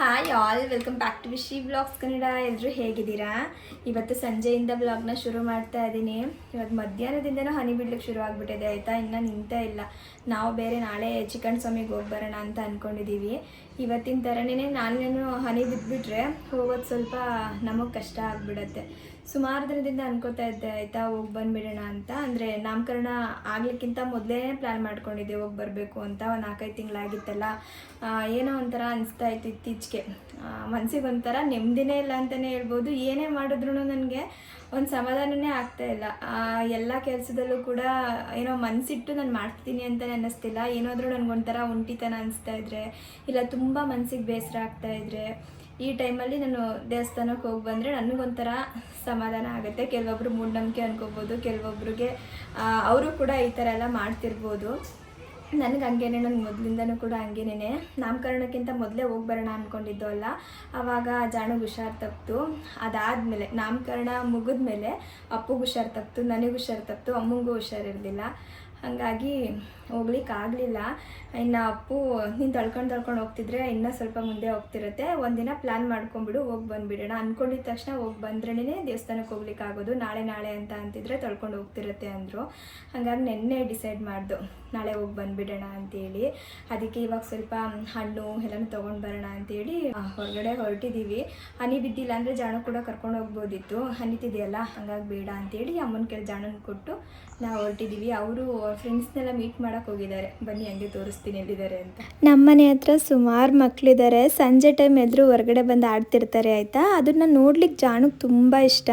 Hi all, welcome back to Vishi vlogs Kannada. ಎಲ್ಲರೂ ಹೇಗಿದ್ದೀರಾ? ಇವತ್ತು ಸಂಜೆಯಿಂದ ವ್ಲಾಗ್ನ ಶುರು ಮಾಡ್ತಾ ಇದ್ದೀನಿ. ಇವತ್ತು ಮಧ್ಯಾಹ್ನದಿಂದನೂ ಹನಿ ಬಿಡ್ಲಿಕ್ಕೆ ಶುರು ಆಗಿಬಿಟ್ಟಿದೆ ಆಯಿತಾ. ಇನ್ನೂ ನಿಂತೇ ಇಲ್ಲ. ನಾವು ಬೇರೆ ನಾಳೆ ಚಿಕನ್ ಸ್ವಾಮಿಗೆ ಹೋಗಿ ಬರೋಣ ಅಂತ ಅಂದ್ಕೊಂಡಿದ್ದೀವಿ. ಇವತ್ತಿನ ಥರನೇ ನಾನೇನು ಹನಿ ಬಿದ್ದುಬಿಟ್ರೆ ಹೋಗೋದು ಸ್ವಲ್ಪ ನಮಗೆ ಕಷ್ಟ ಆಗಿಬಿಡತ್ತೆ. ಸುಮಾರು ದಿನದಿಂದ ಅನ್ಕೋತಾ ಇದ್ದೆ ಆಯಿತಾ, ಹೋಗಿ ಬಂದುಬಿಡೋಣ ಅಂತ. ಅಂದರೆ ನಾಮಕರಣ ಆಗ್ಲಿಕ್ಕಿಂತ ಮೊದಲೇ ಪ್ಲ್ಯಾನ್ ಮಾಡ್ಕೊಂಡಿದ್ದೆ ಹೋಗಿ ಬರಬೇಕು ಅಂತ. ಒಂದು 4-5 ತಿಂಗಳಾಗಿತ್ತಲ್ಲ, ಏನೋ ಒಂಥರ ಅನಿಸ್ತಾ ಇತ್ತು ಇತ್ತೀಚೆಗೆ. ಮನಸ್ಸಿಗೆ ಒಂಥರ ನೆಮ್ಮದಿನೇ ಇಲ್ಲ ಅಂತಲೇ ಹೇಳ್ಬೋದು. ಏನೇ ಮಾಡಿದ್ರೂ ನನಗೆ ಒಂದು ಸಮಾಧಾನನೇ ಆಗ್ತಾಯಿಲ್ಲ. ಎಲ್ಲ ಕೆಲಸದಲ್ಲೂ ಕೂಡ ಏನೋ ಮನಸ್ಸಿಟ್ಟು ನಾನು ಮಾಡ್ತೀನಿ ಅಂತಲೇ ಅನ್ನಿಸ್ತಿಲ್ಲ. ಏನಾದರೂ ನನಗೊಂಥರ ಒಂಟಿತನ ಅನಿಸ್ತಾ ಇದ್ದರೆ, ಇಲ್ಲ ತುಂಬ ಮನಸ್ಸಿಗೆ ಬೇಸರ ಆಗ್ತಾಯಿದ್ರೆ, ಈ ಟೈಮಲ್ಲಿ ನಾನು ದೇವಸ್ಥಾನಕ್ಕೆ ಹೋಗಿ ಬಂದರೆ ನನಗೊಂಥರ ಸಮಾಧಾನ ಆಗುತ್ತೆ. ಕೆಲವೊಬ್ಬರು ಮೂಢನಂಬಿಕೆ ಅನ್ಕೋಬೋದು, ಕೆಲವೊಬ್ರಿಗೆ ಅವರು ಕೂಡ ಈ ಥರ ಎಲ್ಲ ಮಾಡ್ತಿರ್ಬೋದು. ನನಗೆ ಹಂಗೇನೆ, ನನಗೆ ಮೊದಲಿಂದನೂ ಕೂಡ ಹಂಗೇನೆ. ನಾಮಕರಣಕ್ಕಿಂತ ಮೊದಲೇ ಹೋಗಿ ಬರೋಣ ಅಂದ್ಕೊಂಡಿದ್ದು ಅಲ್ಲ. ಆವಾಗ ಜಾಣಗೆ ಹುಷಾರು ತಪ್ಪಿತು. ಅದಾದಮೇಲೆ ನಾಮಕರಣ ಮುಗಿದ್ಮೇಲೆ ಅಪ್ಪಗೆ ಹುಷಾರು ತಪ್ಪಿತು, ನನಗೆ ಹುಷಾರು ತಪ್ಪಿತು, ಅಮ್ಮಂಗೂ ಹುಷಾರಿರಲಿಲ್ಲ. ಹಾಗಾಗಿ ಹೋಗ್ಲಿಕ್ಕಾಗಲಿಲ್ಲ. ಇನ್ನು ಅಪ್ಪು ನೀನು ತಳ್ಕೊಂಡು ಹೋಗ್ತಿದ್ರೆ ಇನ್ನೂ ಸ್ವಲ್ಪ ಮುಂದೆ ಹೋಗ್ತಿರುತ್ತೆ. ಒಂದಿನ ಪ್ಲ್ಯಾನ್ ಮಾಡ್ಕೊಂಬಿಡು, ಹೋಗಿ ಬಂದುಬಿಡೋಣ. ಅಂದ್ಕೊಂಡಿದ್ದ ತಕ್ಷಣ ಹೋಗಿ ಬಂದ್ರೇ ದೇವಸ್ಥಾನಕ್ಕೆ ಹೋಗ್ಲಿಕ್ಕಾಗೋದು. ನಾಳೆ ಅಂತ ಅಂತಿದ್ರೆ ತಳ್ಕೊಂಡು ಹೋಗ್ತಿರುತ್ತೆ ಅಂದರು. ಹಾಗಾಗಿ ನೆನ್ನೆ ಡಿಸೈಡ್ ಮಾಡ್ದು ನಾಳೆ ಹೋಗಿ ಬಂದುಬಿಡೋಣ ಅಂತೇಳಿ. ಅದಕ್ಕೆ ಇವಾಗ ಸ್ವಲ್ಪ ಹಣ್ಣು ಎಲ್ಲನೂ ತೊಗೊಂಡು ಬರೋಣ ಅಂತೇಳಿ ಹೊರಗಡೆ ಹೊರಟಿದ್ದೀವಿ. ಹನಿ ಬಿದ್ದಿಲ್ಲ ಅಂದರೆ ಜಾಣ ಕೂಡ ಕರ್ಕೊಂಡು ಹೋಗ್ಬೋದಿತ್ತು, ಹನಿತಿದೆಯಲ್ಲ ಹಾಗಾಗಿ ಬೇಡ ಅಂತೇಳಿ ಅಮ್ಮನ ಕೆಲ ಜಾಣನ ಕೊಟ್ಟು ನಾವು ಹೊರಟಿದ್ದೀವಿ. ಅವರು ಫ್ರೆಂಡ್ಸ್ನೆಲ್ಲ ಮೀಟ್ ಮಾಡೋಕ್ಕೆ ಹೋಗಿದ್ದಾರೆ. ಬನ್ನಿ ಹಂಗೆ ತೋರಿಸ್ತೀನಿ ಎಲ್ಲಿದ್ದಾರೆ ಅಂತ. ನಮ್ಮನೆ ಹತ್ರ ಸುಮಾರು ಮಕ್ಕಳಿದ್ದಾರೆ. ಸಂಜೆ ಟೈಮ್ ಎಲ್ಲರೂ ಹೊರಗಡೆ ಬಂದು ಆಡ್ತಿರ್ತಾರೆ ಆಯಿತಾ. ಅದನ್ನು ನೋಡ್ಲಿಕ್ಕೆ ಜಾಣಕ್ಕೆ ತುಂಬ ಇಷ್ಟ.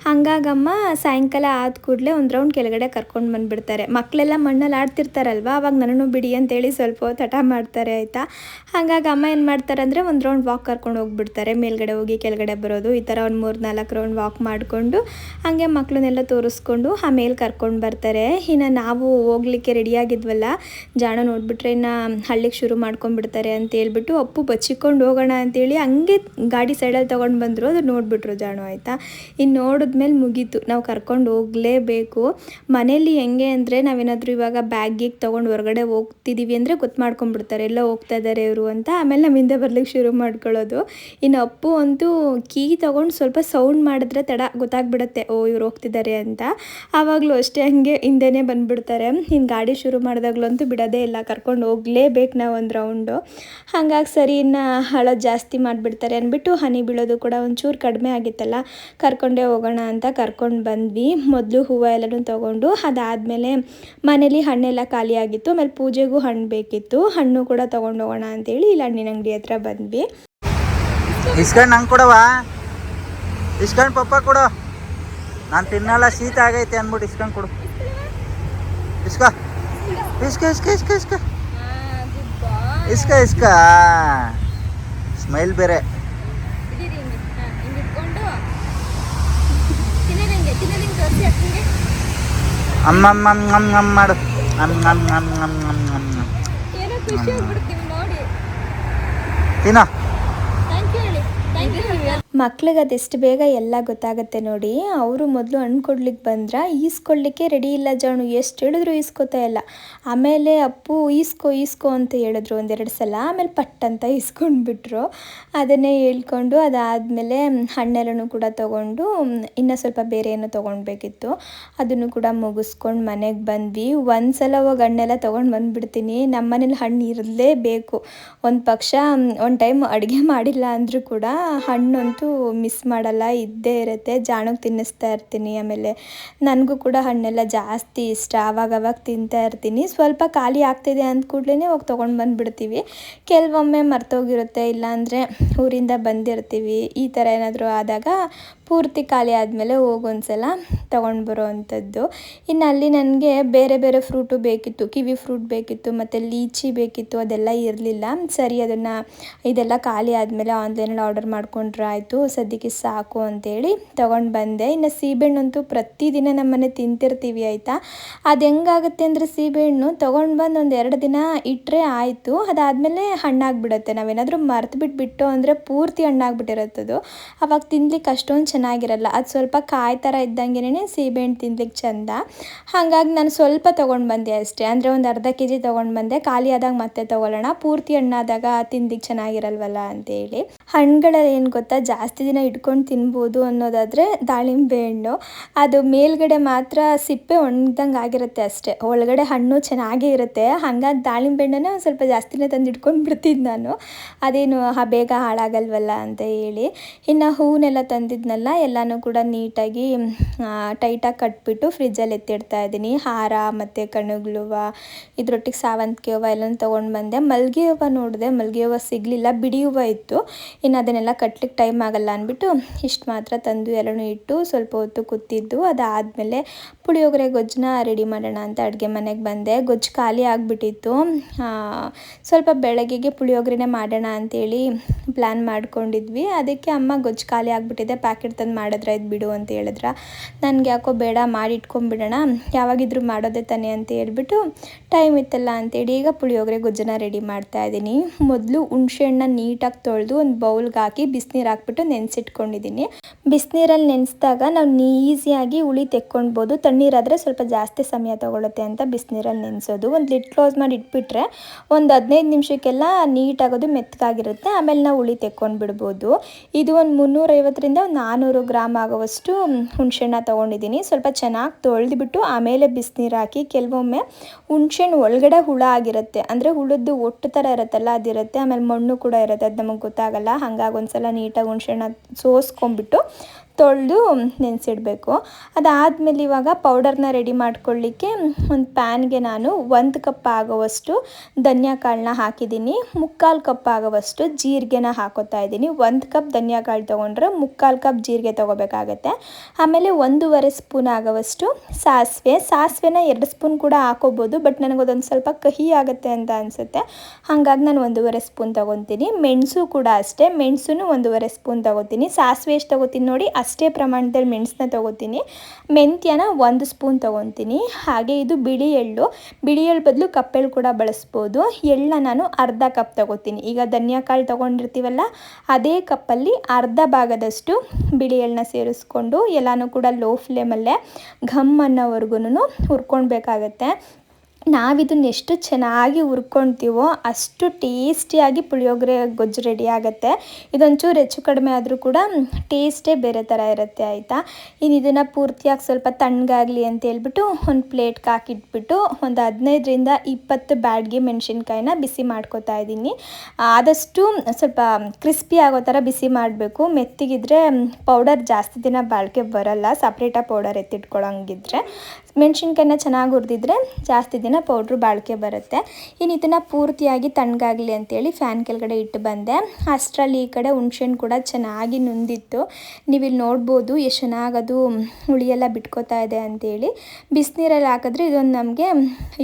ಹಾಗಾಗಮ್ಮ ಸಾಯಂಕಾಲ ಆದ ಕೂಡಲೇ ಒಂದು ರೌಂಡ್ ಕೆಳಗಡೆ ಕರ್ಕೊಂಡು ಬಂದುಬಿಡ್ತಾರೆ. ಮಕ್ಕಳೆಲ್ಲ ಮಣ್ಣಲ್ಲಿ ಆಡ್ತಿರ್ತಾರಲ್ವ, ಅವಾಗ ನನ್ನನ್ನು ಬಿಡಿ ಅಂತೇಳಿ ಸ್ವಲ್ಪ ತಟ ಮಾಡ್ತಾರೆ ಆಯಿತಾ. ಹಾಗಾಗಿ ಅಮ್ಮ ಏನು ಮಾಡ್ತಾರೆ ಅಂದರೆ ಒಂದು ರೌಂಡ್ ವಾಕ್ ಕರ್ಕೊಂಡು ಹೋಗ್ಬಿಡ್ತಾರೆ. ಮೇಲ್ಗಡೆ ಹೋಗಿ ಕೆಳಗಡೆ ಬರೋದು, ಈ ಥರ ಒಂದು 3-4 ರೌಂಡ್ ವಾಕ್ ಮಾಡಿಕೊಂಡು ಹಾಗೆ ಮಕ್ಕಳನ್ನೆಲ್ಲ ತೋರಿಸ್ಕೊಂಡು ಆಮೇಲೆ ಕರ್ಕೊಂಡು ಬರ್ತಾರೆ. ಇನ್ನು ನಾವು ಹೋಗ್ಲಿಕ್ಕೆ ರೆಡಿಯಾಗಿದ್ವಲ್ಲ, ಜಾಣ ನೋಡಿಬಿಟ್ರೆ ಇನ್ನು ಹಳ್ಳಿಗೆ ಶುರು ಮಾಡ್ಕೊಂಡ್ಬಿಡ್ತಾರೆ ಅಂತ ಹೇಳ್ಬಿಟ್ಟು ಅಪ್ಪು ಬಚ್ಚಿಕೊಂಡು ಹೋಗೋಣ ಅಂತೇಳಿ ಹಂಗೆ ಗಾಡಿ ಸೈಡಲ್ಲಿ ತೊಗೊಂಡು ಬಂದರು. ಅದು ನೋಡಿಬಿಟ್ರು ಜಾಣ ಆಯಿತಾ. ಇನ್ನು ನೋಡಿದ್ಮೇಲೆ ಮುಗೀತು, ನಾವು ಕರ್ಕೊಂಡು ಹೋಗಲೇಬೇಕು. ಮನೇಲಿ ಹೆಂಗೆ ಅಂದರೆ ನಾವೇನಾದರೂ ಇವಾಗ ಬ್ಯಾಗಿಗೆ ತೊಗೊಂಡು ಹೊರಗಡೆ ಹೋಗ್ತಿದ್ದೀವಿ ಅಂದರೆ ಗೊತ್ತು ಮಾಡ್ಕೊಂಡ್ಬಿಡ್ತಾರೆ ಎಲ್ಲ ಹೋಗ್ತಾ ಇದ್ದಾರೆ ಇವರು ಅಂತ. ಆಮೇಲೆ ನಮ್ಮ ಹಿಂದೆ ಬರ್ಲಿಕ್ಕೆ ಶುರು ಮಾಡ್ಕೊಳ್ಳೋದು. ಇನ್ನು ಅಪ್ಪು ಅಂತೂ ಕೀ ತೊಗೊಂಡು ಸ್ವಲ್ಪ ಸೌಂಡ್ ಮಾಡಿದ್ರೆ ತಡ ಗೊತ್ತಾಗ್ಬಿಡುತ್ತೆ, ಓ ಇವ್ರು ಹೋಗ್ತಿದ್ದಾರೆ ಅಂತ. ಆವಾಗಲೂ ಅಷ್ಟೇ ಹಂಗೆ ಹಿಂದೆನೇ ಬಂದುಬಿಡ್ತಾರೆ. ಇನ್ನು ಗಾಡಿ ಶುರು ಮಾಡಿದಾಗ್ಲಂತೂ ಬಿಡೋದೇ ಇಲ್ಲ, ಕರ್ಕೊಂಡು ಹೋಗಲೇಬೇಕು ನಾವು ಒಂದು ರೌಂಡು. ಹಾಗಾಗಿ ಸರಿ ಇನ್ನು ಹಳೋದು ಜಾಸ್ತಿ ಮಾಡಿಬಿಡ್ತಾರೆ ಅಂದ್ಬಿಟ್ಟು ಹನಿ ಬೀಳೋದು ಕೂಡ ಒಂಚೂರು ಕಡಿಮೆ ಆಗಿತ್ತಲ್ಲ, ಕರ್ಕೊಂಡೇ ಹೋಗೋಣ ಅಂತ ಕರ್ಕೊಂಡು ಬಂದ್ವಿ. ಮೊದಲು ಹೂವು ಎಲ್ಲನೂ ತೊಗೊಂಡು, ಅದಾದಮೇಲೆ ಮನೇಲಿ ಹಣ್ಣೆಲ್ಲ ಖಾಲಿ ಆಗಿತ್ತು. ಆಮೇಲೆ ಪೂಜೆಗೂ ಹಣ್ಣು ಬೇಕಿತ್ತು, ಹಣ್ಣು ಕೂಡ ತೊಗೊಂಡು ಹೋಗೋಣ ಅಂತೇಳಿ ಇಲ್ಲಿ ಹಣ್ಣಿನ ಅಂಗಡಿ ಹತ್ರ ಬಂದ್ವಿ. ಇಸ್ಕೊಂಡು ನಂಗೆ ಕೊಡವಾ, ಇಸ್ಕೊಂಡು ಪಪ್ಪ ಕೊಡು, ನಾನು ತಿನ್ನಲ್ಲ ಶೀತ ಆಗೈತೆ ಅಂದ್ಬಿಟ್ಟು ಇಸ್ಕೊಂಡು ಕೊಡು. ಇಸ್ಕ ಇಸ್ಕ ಇಸ್ಕ ಇಸ್ಕ ಇಸ್ಕ ಇಸ್ಕ ಇಸ್ಕ ಸ್ಮೈಲ್ ಬೇರೆ. ಅಮ್ಮ ಮಾಡು, ತಿನ್ನೋ. ಮಕ್ಳಿಗೆ ಅದೆಷ್ಟು ಬೇಗ ಎಲ್ಲ ಗೊತ್ತಾಗುತ್ತೆ ನೋಡಿ. ಅವರು ಮೊದಲು ಹಣ್ಣು ಕೊಡ್ಲಿಕ್ಕೆ ಬಂದ್ರೆ ಈಸ್ಕೊಳ್ಳಿಕ್ಕೆ ರೆಡಿ ಇಲ್ಲ ಜಾಣು, ಎಷ್ಟು ಹೇಳಿದ್ರು ಈಸ್ಕೊತಾ ಇಲ್ಲ. ಆಮೇಲೆ ಅಪ್ಪು ಈಸ್ಕೋ ಅಂತ ಹೇಳಿದ್ರು 1-2 ಸಲ. ಆಮೇಲೆ ಪಟ್ ಅಂತ ಈಸ್ಕೊಂಡ್ಬಿಟ್ರು. ಅದನ್ನೇ ಹೇಳ್ಕೊಂಡು ಅದಾದಮೇಲೆ ಹಣ್ಣೆಲ್ಲನೂ ಕೂಡ ತೊಗೊಂಡು ಇನ್ನೂ ಸ್ವಲ್ಪ ಬೇರೆ ಏನೋ ತೊಗೊಳ್ಬೇಕಿತ್ತು, ಅದನ್ನು ಕೂಡ ಮುಗಿಸ್ಕೊಂಡು ಮನೆಗೆ ಬಂದ್ವಿ. ಒಂದು ಸಲ ಹೋಗಿ ಹಣ್ಣೆಲ್ಲ ತೊಗೊಂಡು ಬಂದುಬಿಡ್ತೀನಿ. ನಮ್ಮ ಮನೇಲಿ ಹಣ್ಣು ಇರಲೇಬೇಕು. ಒಂದು ಪಕ್ಷ ಒಂದು ಟೈಮ್ ಅಡುಗೆ ಮಾಡಿಲ್ಲ ಅಂದರೂ ಕೂಡ ಹಣ್ಣಂತೂ ಮಿಸ್ ಮಾಡಲ್ಲ, ಇದ್ದೇ ಇರುತ್ತೆ. ಜಾಣಕ್ಕೆ ತಿನ್ನಿಸ್ತಾ ಇರ್ತೀನಿ. ಆಮೇಲೆ ನನಗೂ ಕೂಡ ಹಣ್ಣೆಲ್ಲ ಜಾಸ್ತಿ ಇಷ್ಟ, ಆವಾಗವಾಗ ತಿಂತಾ ಇರ್ತೀನಿ. ಸ್ವಲ್ಪ ಖಾಲಿ ಆಗ್ತಿದೆ ಅಂದ ಕೂಡಲೇ ಹೋಗಿ ತೊಗೊಂಡು ಬಂದುಬಿಡ್ತೀವಿ. ಕೆಲವೊಮ್ಮೆ ಮರ್ತೋಗಿರುತ್ತೆ, ಇಲ್ಲಾಂದರೆ ಊರಿಂದ ಬಂದಿರ್ತೀವಿ. ಈ ಥರ ಏನಾದರೂ ಆದಾಗ ಪೂರ್ತಿ ಖಾಲಿ ಆದಮೇಲೆ ಹೋಗೊಂದ್ಸಲ ತೊಗೊಂಡು ಬರೋ ಅಂಥದ್ದು. ಇನ್ನು ಅಲ್ಲಿ ನನಗೆ ಬೇರೆ ಬೇರೆ ಫ್ರೂಟು ಬೇಕಿತ್ತು, ಕಿವಿ ಫ್ರೂಟ್ ಬೇಕಿತ್ತು, ಮತ್ತು ಲೀಚಿ ಬೇಕಿತ್ತು. ಅದೆಲ್ಲ ಇರಲಿಲ್ಲ. ಸರಿ, ಇದೆಲ್ಲ ಖಾಲಿ ಆದಮೇಲೆ ಆನ್ಲೈನಲ್ಲಿ ಆರ್ಡರ್ ಮಾಡ್ಕೊಂಡ್ರೆ ಆಯಿತು. ಸದ್ಯಕ್ಕೆ ಸಾಕು ಅಂತೇಳಿ ತೊಗೊಂಡು ಬಂದೆ. ಇನ್ನು ಸೀಬೆಹಣ್ಣಂತೂ ಪ್ರತಿದಿನ ನಮ್ಮನೆ ತಿಂತಿರ್ತೀವಿ ಆಯಿತಾ. ಅದು ಹೆಂಗಾಗುತ್ತೆ ಅಂದರೆ ಸೀಬೆಹಣ್ಣು ತೊಗೊಂಡು ಬಂದು ಒಂದು 2 ದಿನ ಇಟ್ಟರೆ ಆಯಿತು, ಅದಾದಮೇಲೆ ಹಣ್ಣಾಗಿಬಿಡುತ್ತೆ. ನಾವೇನಾದರೂ ಮರ್ತು ಬಿಟ್ಟು ಅಂದರೆ ಪೂರ್ತಿ ಹಣ್ಣಾಗ್ಬಿಟ್ಟಿರುತ್ತದು. ಅವಾಗ ತಿನ್ಲಿಕ್ಕೆ ಅಷ್ಟೊಂದು ಚೆನ್ನಾಗಿರಲ್ಲ. ಅದು ಸ್ವಲ್ಪ ಕಾಯಿ ಥರ ಇದ್ದಂಗೆ ಸೀಬೆಹಣ್ಣು ತಿನ್ಲಿಕ್ಕೆ ಚೆಂದ. ಹಾಗಾಗಿ ನಾನು ಸ್ವಲ್ಪ ತೊಗೊಂಡು ಬಂದೆ ಅಷ್ಟೇ. ಅಂದರೆ ಒಂದು ಅರ್ಧ kg ತೊಗೊಂಡು ಬಂದೆ. ಖಾಲಿ ಆದಾಗ ಮತ್ತೆ ತೊಗೊಳ್ಳೋಣ, ಪೂರ್ತಿ ಹಣ್ಣಾದಾಗ ತಿಂದಿಕ್ಕೆ ಚೆನ್ನಾಗಿರಲ್ವಲ್ಲ ಅಂತೇಳಿ. ಹಣ್ಣುಗಳಲ್ಲಿ ಏನು ಗೊತ್ತಾ, ಜಾಸ್ತಿ ದಿನ ಇಟ್ಕೊಂಡು ತಿನ್ಬೋದು ಅನ್ನೋದಾದರೆ ದಾಳಿಂಬೆ ಹಣ್ಣು. ಅದು ಮೇಲ್ಗಡೆ ಮಾತ್ರ ಸಿಪ್ಪೆ ಒಣಗ್ದಂಗೆ ಆಗಿರುತ್ತೆ ಅಷ್ಟೇ, ಒಳಗಡೆ ಹಣ್ಣು ಚೆನ್ನಾಗೇ ಇರುತ್ತೆ. ಹಾಗಾಗಿ ದಾಳಿಂಬೆ ಹಣ್ಣನ್ನು ಸ್ವಲ್ಪ ಜಾಸ್ತಿನೇ ತಂದು ಇಟ್ಕೊಂಡು ಬಿಡ್ತಿದ್ದು ನಾನು, ಅದೇನು ಬೇಗ ಹಾಳಾಗಲ್ವಲ್ಲ ಅಂತ ಹೇಳಿ. ಇನ್ನು ಹೂವನ್ನೆಲ್ಲ ತಂದಿದ್ನಲ್ಲ, ಎಲ್ಲನೂ ಕೂಡ ನೀಟಾಗಿ ಟೈಟಾಗಿ ಕಟ್ಬಿಟ್ಟು ಫ್ರಿಜ್ಜಲ್ಲಿ ಎತ್ತಿಡ್ತಾ ಇದ್ದೀನಿ. ಹಾರ ಮತ್ತು ಕಣಗ್ಲು ಹೂವು, ಇದರೊಟ್ಟಿಗೆ ಸಾವಂತಿಗೆ ಹೂವು ಎಲ್ಲನೂ ತೊಗೊಂಡು ಬಂದೆ. ಮಲ್ಲಿಗೆ ಹೂವು ನೋಡಿದೆ, ಮಲ್ಲಿಗೆ ಹೂವು ಸಿಗಲಿಲ್ಲ, ಬಿಡಿ ಹೂವು ಇತ್ತು. ಇನ್ನು ಅದನ್ನೆಲ್ಲ ಕಟ್ಲಿಕ್ಕೆ ಟೈಮ್ ಆಗಲ್ಲ ಅಂದ್ಬಿಟ್ಟು ಇಷ್ಟು ಮಾತ್ರ ತಂದು ಎಲ್ಲನೂ ಇಟ್ಟು ಸ್ವಲ್ಪ ಹೊತ್ತು ಕೂತಿದ್ದು. ಅದಾದಮೇಲೆ ಪುಳಿಯೋಗರೆ ಗೊಜ್ಜನ್ನ ರೆಡಿ ಮಾಡೋಣ ಅಂತ ಅಡುಗೆ ಮನೆಗೆ ಬಂದೆ. ಗೊಜ್ಜು ಖಾಲಿ ಆಗಿಬಿಟ್ಟಿತ್ತು. ಸ್ವಲ್ಪ ಬೆಳಗ್ಗೆಗೆ ಪುಳಿಯೋಗರೆನೇ ಮಾಡೋಣ ಅಂತೇಳಿ ಪ್ಲ್ಯಾನ್ ಮಾಡ್ಕೊಂಡಿದ್ವಿ. ಅದಕ್ಕೆ ಅಮ್ಮ ಗೊಜ್ಜು ಖಾಲಿ ಆಗಿಬಿಟ್ಟಿದೆ, ಪ್ಯಾಕೆಟ್ ತಂದು ಮಾಡಿದ್ರೆ ಇದು ಬಿಡು ಅಂತ ಹೇಳಿದ್ರೆ, ನನಗೆ ಯಾಕೋ ಬೇಡ, ಮಾಡಿ ಇಟ್ಕೊಂಡ್ಬಿಡೋಣ, ಯಾವಾಗಿದ್ರೂ ಮಾಡೋದೇ ತಾನೆ ಅಂತ ಹೇಳ್ಬಿಟ್ಟು ಟೈಮ್ ಇತ್ತಲ್ಲ ಅಂತೇಳಿ ಈಗ ಪುಳಿಯೋಗರೆ ಗೊಜ್ಜನ್ನ ರೆಡಿ ಮಾಡ್ತಾ ಇದ್ದೀನಿ. ಮೊದಲು ಹುಣಸೆಹಣ್ಣನ್ನ ನೀಟಾಗಿ ತೊಳೆದು ಒಂದು ಬೌಲ್ಗೆ ಹಾಕಿ ಬಿಸಿನೀರು ಹಾಕ್ಬಿಟ್ಟು ನೆನೆಸಿಟ್ಕೊಂಡಿದ್ದೀನಿ. ಬಿಸಿನೀರಲ್ಲಿ ನೆನೆಸಿದಾಗ ನಾವು ಈಸಿಯಾಗಿ ಹುಳಿ ತೆಕ್ಕೊಳ್ಬೋದು. ತಣ್ಣೀರಾದರೆ ಸ್ವಲ್ಪ ಜಾಸ್ತಿ ಸಮಯ ತೊಗೊಳುತ್ತೆ ಅಂತ ಬಿಸಿನೀರಲ್ಲಿ ನೆನೆಸೋದು. ಒಂದು ಲಿಡ್ ಕ್ಲೋಸ್ ಮಾಡಿ ಇಟ್ಬಿಟ್ರೆ ಒಂದು 15 ನಿಮಿಷಕ್ಕೆಲ್ಲ ನೀಟಾಗೋದು, ಮೆತ್ತಗಾಗಿರುತ್ತೆ. ಆಮೇಲೆ ನಾವು ಹುಳಿ ತೆಕ್ಕೊಂಡು ಬಿಡ್ಬೋದು. ಇದು ಒಂದು 350ರಿಂದ 400 ಗ್ರಾಮ್ ಆಗೋವಷ್ಟು ಹುಣಸೆಹಣ್ಣ ತೊಗೊಂಡಿದ್ದೀನಿ. ಸ್ವಲ್ಪ ಚೆನ್ನಾಗಿ ತೊಳೆದ್ಬಿಟ್ಟು ಆಮೇಲೆ ಬಿಸಿನೀರು ಹಾಕಿ, ಕೆಲವೊಮ್ಮೆ ಹುಣಸೆಹಣ್ಣು ಒಳಗಡೆ ಹುಳ ಆಗಿರುತ್ತೆ, ಅಂದರೆ ಹುಳದ್ದು ಒಟ್ಟು ಥರ ಇರುತ್ತಲ್ಲ ಅದಿರುತ್ತೆ. ಆಮೇಲೆ ಮಣ್ಣು ಕೂಡ ಇರುತ್ತೆ, ಅದು ನಮಗೆ ಗೊತ್ತಾಗಲ್ಲ. ಹಾಗಾಗಿ ಒಂದ್ಸಲ ನೀಟಾಗಿ ಹುಣಸೆಹಣ್ಣ ಸೋಸ್ಕೊಂಡ್ಬಿಟ್ಟು ತೊಳೆದು ನೆನೆಸಿಡಬೇಕು. ಅದಾದಮೇಲೆ ಇವಾಗ ಪೌಡರ್ನ ರೆಡಿ ಮಾಡ್ಕೊಳ್ಳಿಕ್ಕೆ ಒಂದು ಪ್ಯಾನ್ಗೆ ನಾನು 1 ಕಪ್ ಆಗೋವಷ್ಟು ಧನಿಯಾ ಕಾಳನ್ನ ಹಾಕಿದ್ದೀನಿ. 3/4 ಕಪ್ ಆಗೋವಷ್ಟು ಜೀರಿಗೆನ ಹಾಕೋತಾ ಇದ್ದೀನಿ. 1 ಕಪ್ ಧನಿಯಾ ಕಾಳು ತೊಗೊಂಡ್ರೆ 3/4 ಕಪ್ ಜೀರಿಗೆ ತೊಗೋಬೇಕಾಗತ್ತೆ. ಆಮೇಲೆ 1.5 ಸ್ಪೂನ್ ಆಗೋವಷ್ಟು ಸಾಸಿವೆನ 2 ಸ್ಪೂನ್ ಕೂಡ ಹಾಕೋಬೋದು, ಬಟ್ ನನಗದೊಂದು ಸ್ವಲ್ಪ ಕಹಿ ಆಗುತ್ತೆ ಅಂತ ಅನಿಸುತ್ತೆ. ಹಾಗಾಗಿ ನಾನು 1.5 ಸ್ಪೂನ್ ತೊಗೊತೀನಿ. ಮೆಣಸು ಕೂಡ ಅಷ್ಟೇ, ಮೆಣಸನ್ನು 1.5 ಸ್ಪೂನ್ ತೊಗೋತೀನಿ. ಸಾಸಿವೆ ಎಷ್ಟು ತೊಗೋತೀನಿ ನೋಡಿ ಅಷ್ಟೇ ಪ್ರಮಾಣದಲ್ಲಿ ಮೆಣಸನ್ನ ತೊಗೋತೀನಿ. ಮೆಂತ್ಯನ 1 ಸ್ಪೂನ್ ತೊಗೊತೀನಿ. ಹಾಗೆ ಇದು ಬಿಳಿ ಎಳ್ಳು ಬದಲು ಕಪ್ಪೆಳ್ಳು ಕೂಡ ಬಳಸ್ಬೋದು. ಎಳ್ಳನ್ನ ನಾನು ಅರ್ಧ ಕಪ್ ತೊಗೋತೀನಿ. ಈಗ ಧನಿಯಾ ಕಾಳು ತೊಗೊಂಡಿರ್ತೀವಲ್ಲ, ಅದೇ ಕಪ್ಪಲ್ಲಿ ಅರ್ಧ ಭಾಗದಷ್ಟು ಬಿಳಿ ಎಳ್ಳನ್ನ ಸೇರಿಸ್ಕೊಂಡು ಎಲ್ಲನೂ ಕೂಡ ಲೋ ಫ್ಲೇಮಲ್ಲೇ ಘಮ್ ಅನ್ನೋವರೆಗೂ ಹುರ್ಕೊಳ್ಬೇಕಾಗತ್ತೆ. ನಾವಿದನ್ನು ಎಷ್ಟು ಚೆನ್ನಾಗಿ ಹುರ್ಕೊಳ್ತೀವೋ ಅಷ್ಟು ಟೇಸ್ಟಿಯಾಗಿ ಪುಳಿಯೋಗರೆ ಗೊಜ್ಜು ರೆಡಿ ಆಗುತ್ತೆ. ಇದೊಂಚೂರು ಹೆಚ್ಚು ಕಡಿಮೆ ಆದರೂ ಕೂಡ ಟೇಸ್ಟೇ ಬೇರೆ ಥರ ಇರುತ್ತೆ ಆಯಿತಾ. ಇನ್ನು ಇದನ್ನು ಪೂರ್ತಿಯಾಗಿ ಸ್ವಲ್ಪ ತಣ್ಣಗಾಗಲಿ ಅಂತ ಹೇಳ್ಬಿಟ್ಟು ಒಂದು ಪ್ಲೇಟ್ಗೆ ಹಾಕಿಟ್ಬಿಟ್ಟು ಒಂದು 15ರಿಂದ 20 ಬ್ಯಾಡ್ಗೆ ಮೆಣಸಿನ್ಕಾಯಿನ ಬಿಸಿ ಮಾಡ್ಕೊತಾ ಇದ್ದೀನಿ. ಆದಷ್ಟು ಸ್ವಲ್ಪ ಕ್ರಿಸ್ಪಿ ಆಗೋ ಥರ ಬಿಸಿ ಮಾಡಬೇಕು. ಮೆತ್ತಿಗಿದ್ರೆ ಪೌಡರ್ ಜಾಸ್ತಿ ದಿನ ಬಾಳಿಕೆ ಬರಲ್ಲ, ಸಪ್ರೇಟಾಗಿ ಪೌಡರ್ ಎತ್ತಿಟ್ಕೊಳ್ಳೋಂಗಿದ್ರೆ. ಮೆಣಸಿನ್ಕಾಯಿನ ಚೆನ್ನಾಗಿ ಹುರಿದಿದ್ರೆ ಜಾಸ್ತಿ ದಿನ ಪೌಡ್ರು ಬಾಳಿಕೆ ಬರುತ್ತೆ. ಇನ್ನು ಇದನ್ನು ಪೂರ್ತಿಯಾಗಿ ತಣ್ಣಗಾಗಲಿ ಅಂತೇಳಿ ಫ್ಯಾನ್ ಕೆಳಗಡೆ ಇಟ್ಟು ಬಂದೆ. ಅಷ್ಟರಲ್ಲಿ ಈ ಕಡೆ ಹುಣಸೆಹಣ್ಣು ಕೂಡ ಚೆನ್ನಾಗಿ ನುಂದಿತ್ತು. ನೀವಿಲ್ಲಿ ನೋಡ್ಬೋದು ಎಷ್ಟು ಚೆನ್ನಾಗದು ಹುಳಿಯೆಲ್ಲ ಬಿಟ್ಕೋತಾ ಇದೆ ಅಂತೇಳಿ. ಬಿಸಿನೀರಲ್ಲಿ ಹಾಕಿದ್ರೆ ಇದೊಂದು ನಮಗೆ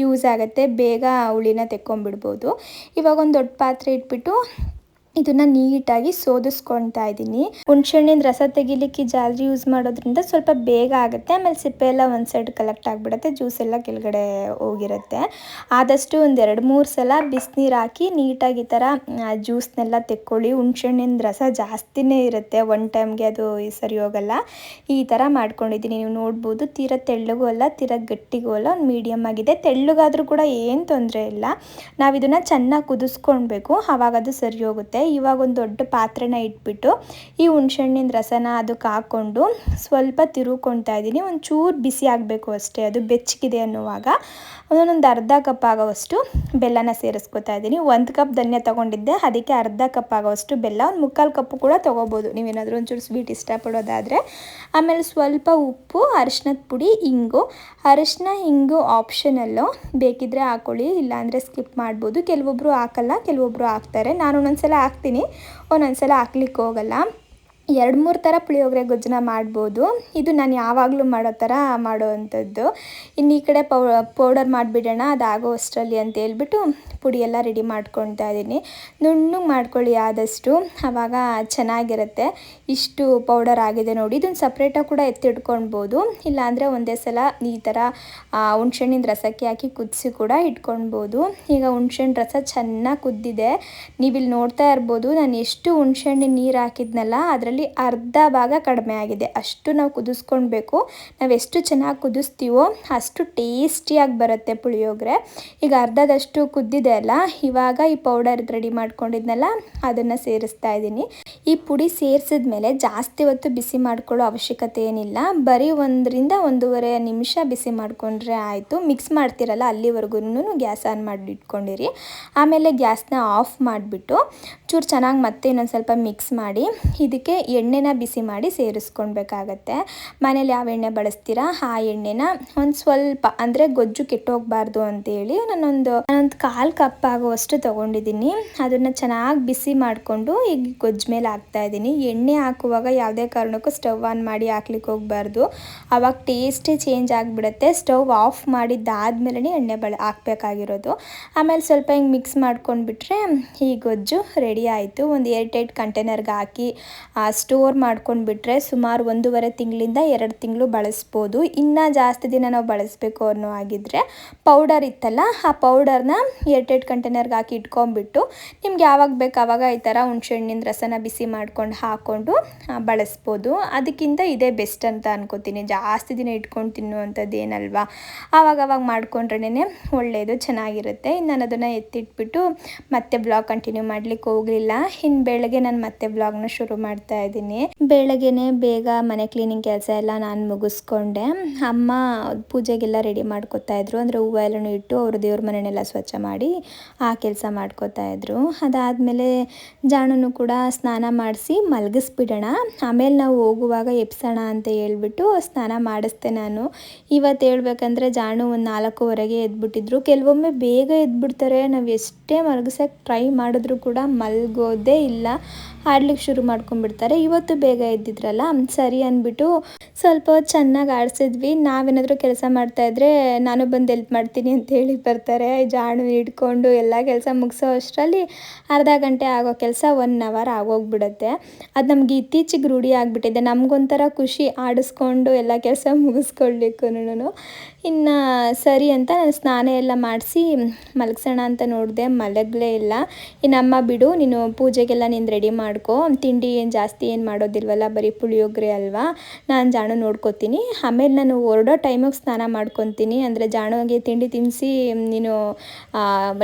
ಯೂಸ್ ಆಗುತ್ತೆ, ಬೇಗ ಹುಳಿನ ತೆಕ್ಕೊಂಬಿಡ್ಬೋದು. ಇವಾಗ ಒಂದು ದೊಡ್ಡ ಪಾತ್ರೆ ಇಟ್ಬಿಟ್ಟು ಇದನ್ನು ನೀಟಾಗಿ ಸೋದಿಸ್ಕೊಳ್ತಾ ಇದ್ದೀನಿ. ಹುಣಸೆಹಣ್ಣಿನ ರಸ ತೆಗಿಲಿಕ್ಕೆ ಜಾಲರಿ ಯೂಸ್ ಮಾಡೋದ್ರಿಂದ ಸ್ವಲ್ಪ ಬೇಗ ಆಗುತ್ತೆ. ಆಮೇಲೆ ಸಿಪ್ಪೆ ಎಲ್ಲ ಒಂದು ಸೈಡ್ ಕಲೆಕ್ಟ್ ಆಗಿಬಿಡುತ್ತೆ, ಜ್ಯೂಸ್ ಎಲ್ಲ ಕೆಳಗಡೆ ಹೋಗಿರುತ್ತೆ. ಆದಷ್ಟು ಒಂದು 2-3 ಸಲ ಬಿಸಿನೀರು ಹಾಕಿ ನೀಟಾಗಿ ಈ ಥರ ಜ್ಯೂಸ್ನೆಲ್ಲ ತೆಕ್ಕೊಳ್ಳಿ. ಹುಣಸೆಹಣ್ಣಿನ ರಸ ಜಾಸ್ತಿನೇ ಇರುತ್ತೆ, ಒನ್ ಟೈಮ್ಗೆ ಅದು ಸರಿ ಹೋಗಲ್ಲ. ಈ ಥರ ಮಾಡ್ಕೊಂಡಿದ್ದೀನಿ. ನೀವು ನೋಡ್ಬೋದು, ತೀರ ತೆಳ್ಳಗೂ ಅಲ್ಲ ತೀರ ಗಟ್ಟಿಗೂ ಅಲ್ಲ, ಒಂದು ಮೀಡಿಯಮ್ ಆಗಿದೆ. ತೆಳ್ಳಗಾದರೂ ಕೂಡ ಏನು ತೊಂದರೆ ಇಲ್ಲ. ನಾವು ಇದನ್ನು ಚೆನ್ನಾಗಿ ಕುದಿಸ್ಕೊಳ್ಬೇಕು, ಆವಾಗ ಅದು ಸರಿ ಹೋಗುತ್ತೆ. ಇವಾಗ ಒಂದು ದೊಡ್ಡ ಪಾತ್ರೆನ ಇಟ್ಬಿಟ್ಟು ಈ ಹುಣಸೆಹಣ್ಣಿನ ರಸನ ಅದಕ್ಕೆ ಹಾಕ್ಕೊಂಡು ಸ್ವಲ್ಪ ತಿರುವ್ಕೊಳ್ತಾ ಇದ್ದೀನಿ. ಒಂಚೂರು ಬಿಸಿ ಆಗಬೇಕು ಅಷ್ಟೇ, ಅದು ಬೆಚ್ಚಗಿದೆ ಅನ್ನುವಾಗ ಒಂದೊಂದು ಅರ್ಧ ಕಪ್ ಆಗೋವಷ್ಟು ಬೆಲ್ಲನ ಸೇರಿಸ್ಕೊತಾ ಇದ್ದೀನಿ. 1 ಕಪ್ ಧನ್ಯ ತೊಗೊಂಡಿದ್ದೆ, ಅದಕ್ಕೆ ಅರ್ಧ ಕಪ್ ಆಗೋವಷ್ಟು ಬೆಲ್ಲ, ಒಂದು 3/4 ಕಪ್ಪು ಕೂಡ ತೊಗೋಬೋದು ನೀವೇನಾದರೂ ಒಂಚೂರು ಸ್ವೀಟ್ ಇಷ್ಟಪಡೋದಾದರೆ. ಆಮೇಲೆ ಸ್ವಲ್ಪ ಉಪ್ಪು, ಅರಿಶಿನದ ಪುಡಿ, ಇಂಗು. ಅರಿಶಿನ ಇಂಗು ಆಪ್ಷನಲ್ಲು, ಬೇಕಿದ್ದರೆ ಹಾಕ್ಕೊಳ್ಳಿ, ಇಲ್ಲಾಂದರೆ ಸ್ಕಿಪ್ ಮಾಡ್ಬೋದು. ಕೆಲವೊಬ್ಬರು ಹಾಕಲ್ಲ, ಕೆಲವೊಬ್ಬರು ಹಾಕ್ತಾರೆ. ನಾನು ಒಂದೊಂದು ಸಲ ಹಾಕ್ತೀನಿ, ಒಂದೊಂದು ಸಲ ಹಾಕ್ಲಿಕ್ಕೆ ಹೋಗಲ್ಲ. 2-3 ಥರ ಪುಳಿಯೋಗರೆ ಗೊಜ್ಜನ್ನ ಮಾಡ್ಬೋದು. ಇದು ನಾನು ಯಾವಾಗಲೂ ಮಾಡೋ ಥರ ಮಾಡೋವಂಥದ್ದು. ಇನ್ನು ಈ ಕಡೆ ಪೌಡರ್ ಮಾಡಿಬಿಡೋಣ ಅದಾಗೋ ಅಷ್ಟರಲ್ಲಿ ಅಂತ ಹೇಳ್ಬಿಟ್ಟು ಪುಡಿ ಎಲ್ಲ ರೆಡಿ ಮಾಡ್ಕೊಳ್ತಾ ಇದ್ದೀನಿ. ನುಣ್ಣಗೆ ಮಾಡ್ಕೊಳ್ಳಿ ಆದಷ್ಟು, ಆವಾಗ ಚೆನ್ನಾಗಿರುತ್ತೆ. ಇಷ್ಟು ಪೌಡರ್ ಆಗಿದೆ ನೋಡಿ. ಇದನ್ನು ಸಪ್ರೇಟಾಗಿ ಕೂಡ ಎತ್ತಿಟ್ಕೊಳ್ಬೋದು, ಇಲ್ಲಾಂದರೆ ಒಂದೇ ಸಲ ಈ ಥರ ಹುಣ್ಸೆಹಣ್ಣಿನ ರಸಕ್ಕೆ ಹಾಕಿ ಕುದಿಸಿ ಕೂಡ ಇಟ್ಕೊಳ್ಬೋದು. ಈಗ ಹುಣ್ಸೆಹಣ್ಣು ರಸ ಚೆನ್ನಾಗಿ ಕುದ್ದಿದೆ. ನೀವಿಲ್ಲಿ ನೋಡ್ತಾ ಇರ್ಬೋದು, ನಾನು ಎಷ್ಟು ಹುಣ್ಸೆಹಣ್ಣಿನ ನೀರು ಹಾಕಿದ್ನಲ್ಲ ಅದರಲ್ಲಿ ಅರ್ಧ ಭಾಗ ಕಡಿಮೆ ಆಗಿದೆ. ಅಷ್ಟು ನಾವು ಕುದಿಸ್ಕೊಳ್ಬೇಕು. ನಾವು ಎಷ್ಟು ಚೆನ್ನಾಗಿ ಕುದಿಸ್ತೀವೋ ಅಷ್ಟು ಟೇಸ್ಟಿಯಾಗಿ ಬರುತ್ತೆ ಪುಳಿಯೋಗರೆ. ಈಗ ಅರ್ಧದಷ್ಟು ಕುದ್ದಿದೆ ಅಲ್ಲ, ಇವಾಗ ಈ ಪೌಡರ್ ರೆಡಿ ಮಾಡ್ಕೊಂಡಿದ್ನಲ್ಲ ಅದನ್ನು ಸೇರಿಸ್ತಾ ಇದ್ದೀನಿ. ಈ ಪುಡಿ ಸೇರಿಸಿದ್ಮೇಲೆ ಜಾಸ್ತಿ ಹೊತ್ತು ಬಿಸಿ ಮಾಡ್ಕೊಳ್ಳೋ ಅವಶ್ಯಕತೆ ಏನಿಲ್ಲ. ಬರೀ 1-1.5 ನಿಮಿಷ ಬಿಸಿ ಮಾಡಿಕೊಂಡ್ರೆ ಆಯಿತು. ಮಿಕ್ಸ್ ಮಾಡ್ತಿರಲ್ಲ ಅಲ್ಲಿವರೆಗೂ ಗ್ಯಾಸ್ ಆನ್ ಮಾಡಿ ಇಟ್ಕೊಂಡಿರಿ. ಆಮೇಲೆ ಗ್ಯಾಸ್ನ ಆಫ್ ಮಾಡಿಬಿಟ್ಟು ಚೂರು ಚೆನ್ನಾಗಿ ಮತ್ತೆ ಇನ್ನೊಂದು ಸ್ವಲ್ಪ ಮಿಕ್ಸ್ ಮಾಡಿ ಇದಕ್ಕೆ ಎಣ್ಣೆನ ಬಿಸಿ ಮಾಡಿ ಸೇರಿಸ್ಕೊಳ್ಬೇಕಾಗತ್ತೆ. ಮನೇಲಿ ಯಾವ ಎಣ್ಣೆ ಬಳಸ್ತೀರಾ ಆ ಎಣ್ಣೆನ ಒಂದು ಸ್ವಲ್ಪ, ಅಂದರೆ ಗೊಜ್ಜು ಕೆಟ್ಟೋಗಬಾರ್ದು ಅಂತೇಳಿ ನಾನೊಂದು 1/4 ಕಪ್ ಆಗುವಷ್ಟು ತೊಗೊಂಡಿದ್ದೀನಿ. ಅದನ್ನು ಚೆನ್ನಾಗಿ ಬಿಸಿ ಮಾಡಿಕೊಂಡು ಈಗ ಗೊಜ್ಜು ಮೇಲೆ ಹಾಕ್ತಾಯಿದ್ದೀನಿ. ಎಣ್ಣೆ ಹಾಕುವಾಗ ಯಾವುದೇ ಕಾರಣಕ್ಕೂ ಸ್ಟವ್ ಆನ್ ಮಾಡಿ ಹಾಕ್ಲಿಕ್ಕೆ ಹೋಗಬಾರ್ದು, ಆವಾಗ ಟೇಸ್ಟೇ ಚೇಂಜ್ ಆಗಿಬಿಡುತ್ತೆ. ಸ್ಟವ್ ಆಫ್ ಮಾಡಿದ್ದಾದ್ಮೇಲೆ ಎಣ್ಣೆ ಹಾಕಬೇಕಾಗಿರೋದು. ಆಮೇಲೆ ಸ್ವಲ್ಪ ಹಿಂಗೆ ಮಿಕ್ಸ್ ಮಾಡ್ಕೊಂಡ್ಬಿಟ್ರೆ ಈ ಗೊಜ್ಜು ರೆಡಿ ಆಯಿತು. ಒಂದು ಏರ್ಟೈಟ್ ಕಂಟೈನರ್ಗೆ ಹಾಕಿ ಸ್ಟೋರ್ ಮಾಡ್ಕೊಂಡ್ಬಿಟ್ರೆ ಸುಮಾರು 1.5 ತಿಂಗಳಿಂದ 2 ತಿಂಗಳು ಬಳಸ್ಬೋದು. ಇನ್ನೂ ಜಾಸ್ತಿ ದಿನ ನಾವು ಬಳಸಬೇಕು ಅನ್ನೋ ಆಗಿದ್ದರೆ ಪೌಡರ್ ಇತ್ತಲ್ಲ ಆ ಪೌಡರ್ನ ಏರ್ಟೈಟ್ ಕಂಟೈನರ್ಗೆ ಹಾಕಿ ಇಟ್ಕೊಂಡ್ಬಿಟ್ಟು ನಿಮ್ಗೆ ಯಾವಾಗ ಬೇಕು ಆವಾಗ ಈ ಥರ ಹುಣ್ಸೆಹಣ್ಣಿನ ರಸನ ಬಿಸಿ ಮಾಡ್ಕೊಂಡು ಹಾಕ್ಕೊಂಡು ಬಳಸ್ಬೋದು. ಅದಕ್ಕಿಂತ ಇದೇ ಬೆಸ್ಟ್ ಅಂತ ಅನ್ಕೋತೀನಿ. ಜಾಸ್ತಿ ದಿನ ಇಟ್ಕೊಂಡು ತಿನ್ನುವಂಥದ್ದು ಏನಲ್ವಾ, ಆವಾಗವಾಗ ಮಾಡ್ಕೊಂಡ್ರೇ ಒಳ್ಳೆಯದು, ಚೆನ್ನಾಗಿರುತ್ತೆ. ಇನ್ನು ನಾನು ಅದನ್ನು ಎತ್ತಿಟ್ಬಿಟ್ಟು ಮತ್ತೆ ಬ್ಲಾಗ್ ಕಂಟಿನ್ಯೂ ಮಾಡಲಿಕ್ಕೆ ಹೋಗಲಿಲ್ಲ. ಇನ್ನು ಬೆಳಗ್ಗೆ ನಾನು ಮತ್ತೆ ಬ್ಲಾಗ್ನ ಶುರು ಮಾಡ್ತಾ ಇದ್ದೀನಿ. ಬೆಳಗ್ಗೆನೇ ಬೇಗ ಮನೆ ಕ್ಲೀನಿಂಗ್ ಕೆಲಸ ಎಲ್ಲ ನಾನು ಮುಗಿಸ್ಕೊಂಡೆ. ಅಮ್ಮ ಪೂಜೆಗೆಲ್ಲ ರೆಡಿ ಮಾಡ್ಕೊತಾ ಇದ್ರು, ಅಂದರೆ ಹೂವು ಎಲ್ಲನೂ ಇಟ್ಟು ಅವರು ದೇವ್ರ ಮನೆಯನ್ನೆಲ್ಲ ಸ್ವಚ್ಛ ಮಾಡಿ ಆ ಕೆಲಸ ಮಾಡ್ಕೋತಾ ಇದ್ರು. ಅದಾದಮೇಲೆ ಜಾಣನು ಕೂಡ ಸ್ನಾನ ಮಾಡಿಸಿ ಮಲಗಿಸ್ಬಿಡೋಣ, ಆಮೇಲೆ ನಾವು ಹೋಗುವಾಗ ಎಪ್ಸೋಣ ಅಂತ ಹೇಳ್ಬಿಟ್ಟು ಸ್ನಾನ ಮಾಡಿಸ್ದೆ ನಾನು. ಇವತ್ತು ಹೇಳ್ಬೇಕಂದ್ರೆ ಜಾಣು ಒಂದು 4:15ಗೆ ಎದ್ಬಿಟ್ಟಿದ್ರು. ಕೆಲವೊಮ್ಮೆ ಬೇಗ ಎದ್ಬಿಡ್ತಾರೆ, ನಾವು ಎಷ್ಟೇ ಮಲಗಿಸೋಕ್ಕೆ ಟ್ರೈ ಮಾಡಿದ್ರು ಕೂಡ ಮಲಗೋದೇ ಇಲ್ಲ, ಆಡ್ಲಿಕ್ಕೆ ಶುರು ಮಾಡ್ಕೊಂಡ್ಬಿಡ್ತಾರೆ. ಇವತ್ತು ಬೇಗ ಎದ್ದಿದ್ರಲ್ಲ ಸರಿ ಅಂದ್ಬಿಟ್ಟು ಸ್ವಲ್ಪ ಹೊತ್ತು ಚೆನ್ನಾಗಿ ಆಡಿಸಿದ್ವಿ. ನಾವೇನಾದರೂ ಕೆಲಸ ಮಾಡ್ತಾಯಿದ್ರೆ ನಾನು ಬಂದು ಹೆಲ್ಪ್ ಮಾಡ್ತೀನಿ ಅಂತ ಹೇಳಿ ಬರ್ತಾರೆ. ಜಾಣು ಹಿಡ್ಕೊಂಡು ಎಲ್ಲ ಕೆಲಸ ಮುಗಿಸೋ ಅಷ್ಟರಲ್ಲಿ ಅರ್ಧ ಗಂಟೆ ಆಗೋ ಕೆಲಸ 1 ಅವರ್ ಆಗೋಗ್ಬಿಡುತ್ತೆ. ಅದು ನಮಗೆ ಇತ್ತೀಚೆಗೆ ರೂಢಿ ಆಗಿಬಿಟ್ಟಿದೆ. ನಮಗೊಂಥರ ಖುಷಿ ಆಡಿಸ್ಕೊಂಡು ಎಲ್ಲ ಕೆಲಸ ಮುಗಿಸ್ಕೊಳ್ಲಿಕ್ಕೂ. ಇನ್ನು ಸರಿ ಅಂತ ನಾನು ಸ್ನಾನ ಎಲ್ಲ ಮಾಡಿಸಿ ಮಲಗಿಸೋಣ ಅಂತ ನೋಡಿದೆ, ಮಲಗಲೇ ಇಲ್ಲ. ಇನ್ನು ಅಮ್ಮ ಬಿಡು, ನೀನು ಪೂಜೆಗೆಲ್ಲ ನೀನು ರೆಡಿ ಮಾಡ್ಕೊ, ತಿಂಡಿ ಏನು ಜಾಸ್ತಿ ಏನು ಮಾಡೋದಿಲ್ವಲ್ಲ, ಬರೀ ಪುಳಿಯೋಗರೆ ಅಲ್ವಾ, ನಾನು ಜಾಣು ನೋಡ್ಕೋತೀನಿ. ಆಮೇಲೆ ನಾನು ಹೊರಡೋ ಟೈಮಿಗೆ ಸ್ನಾನ ಮಾಡ್ಕೊತೀನಿ, ಅಂದರೆ ಜಾಣುಗೆ ತಿಂಡಿ ತಿನ್ನಿಸಿ ನೀನು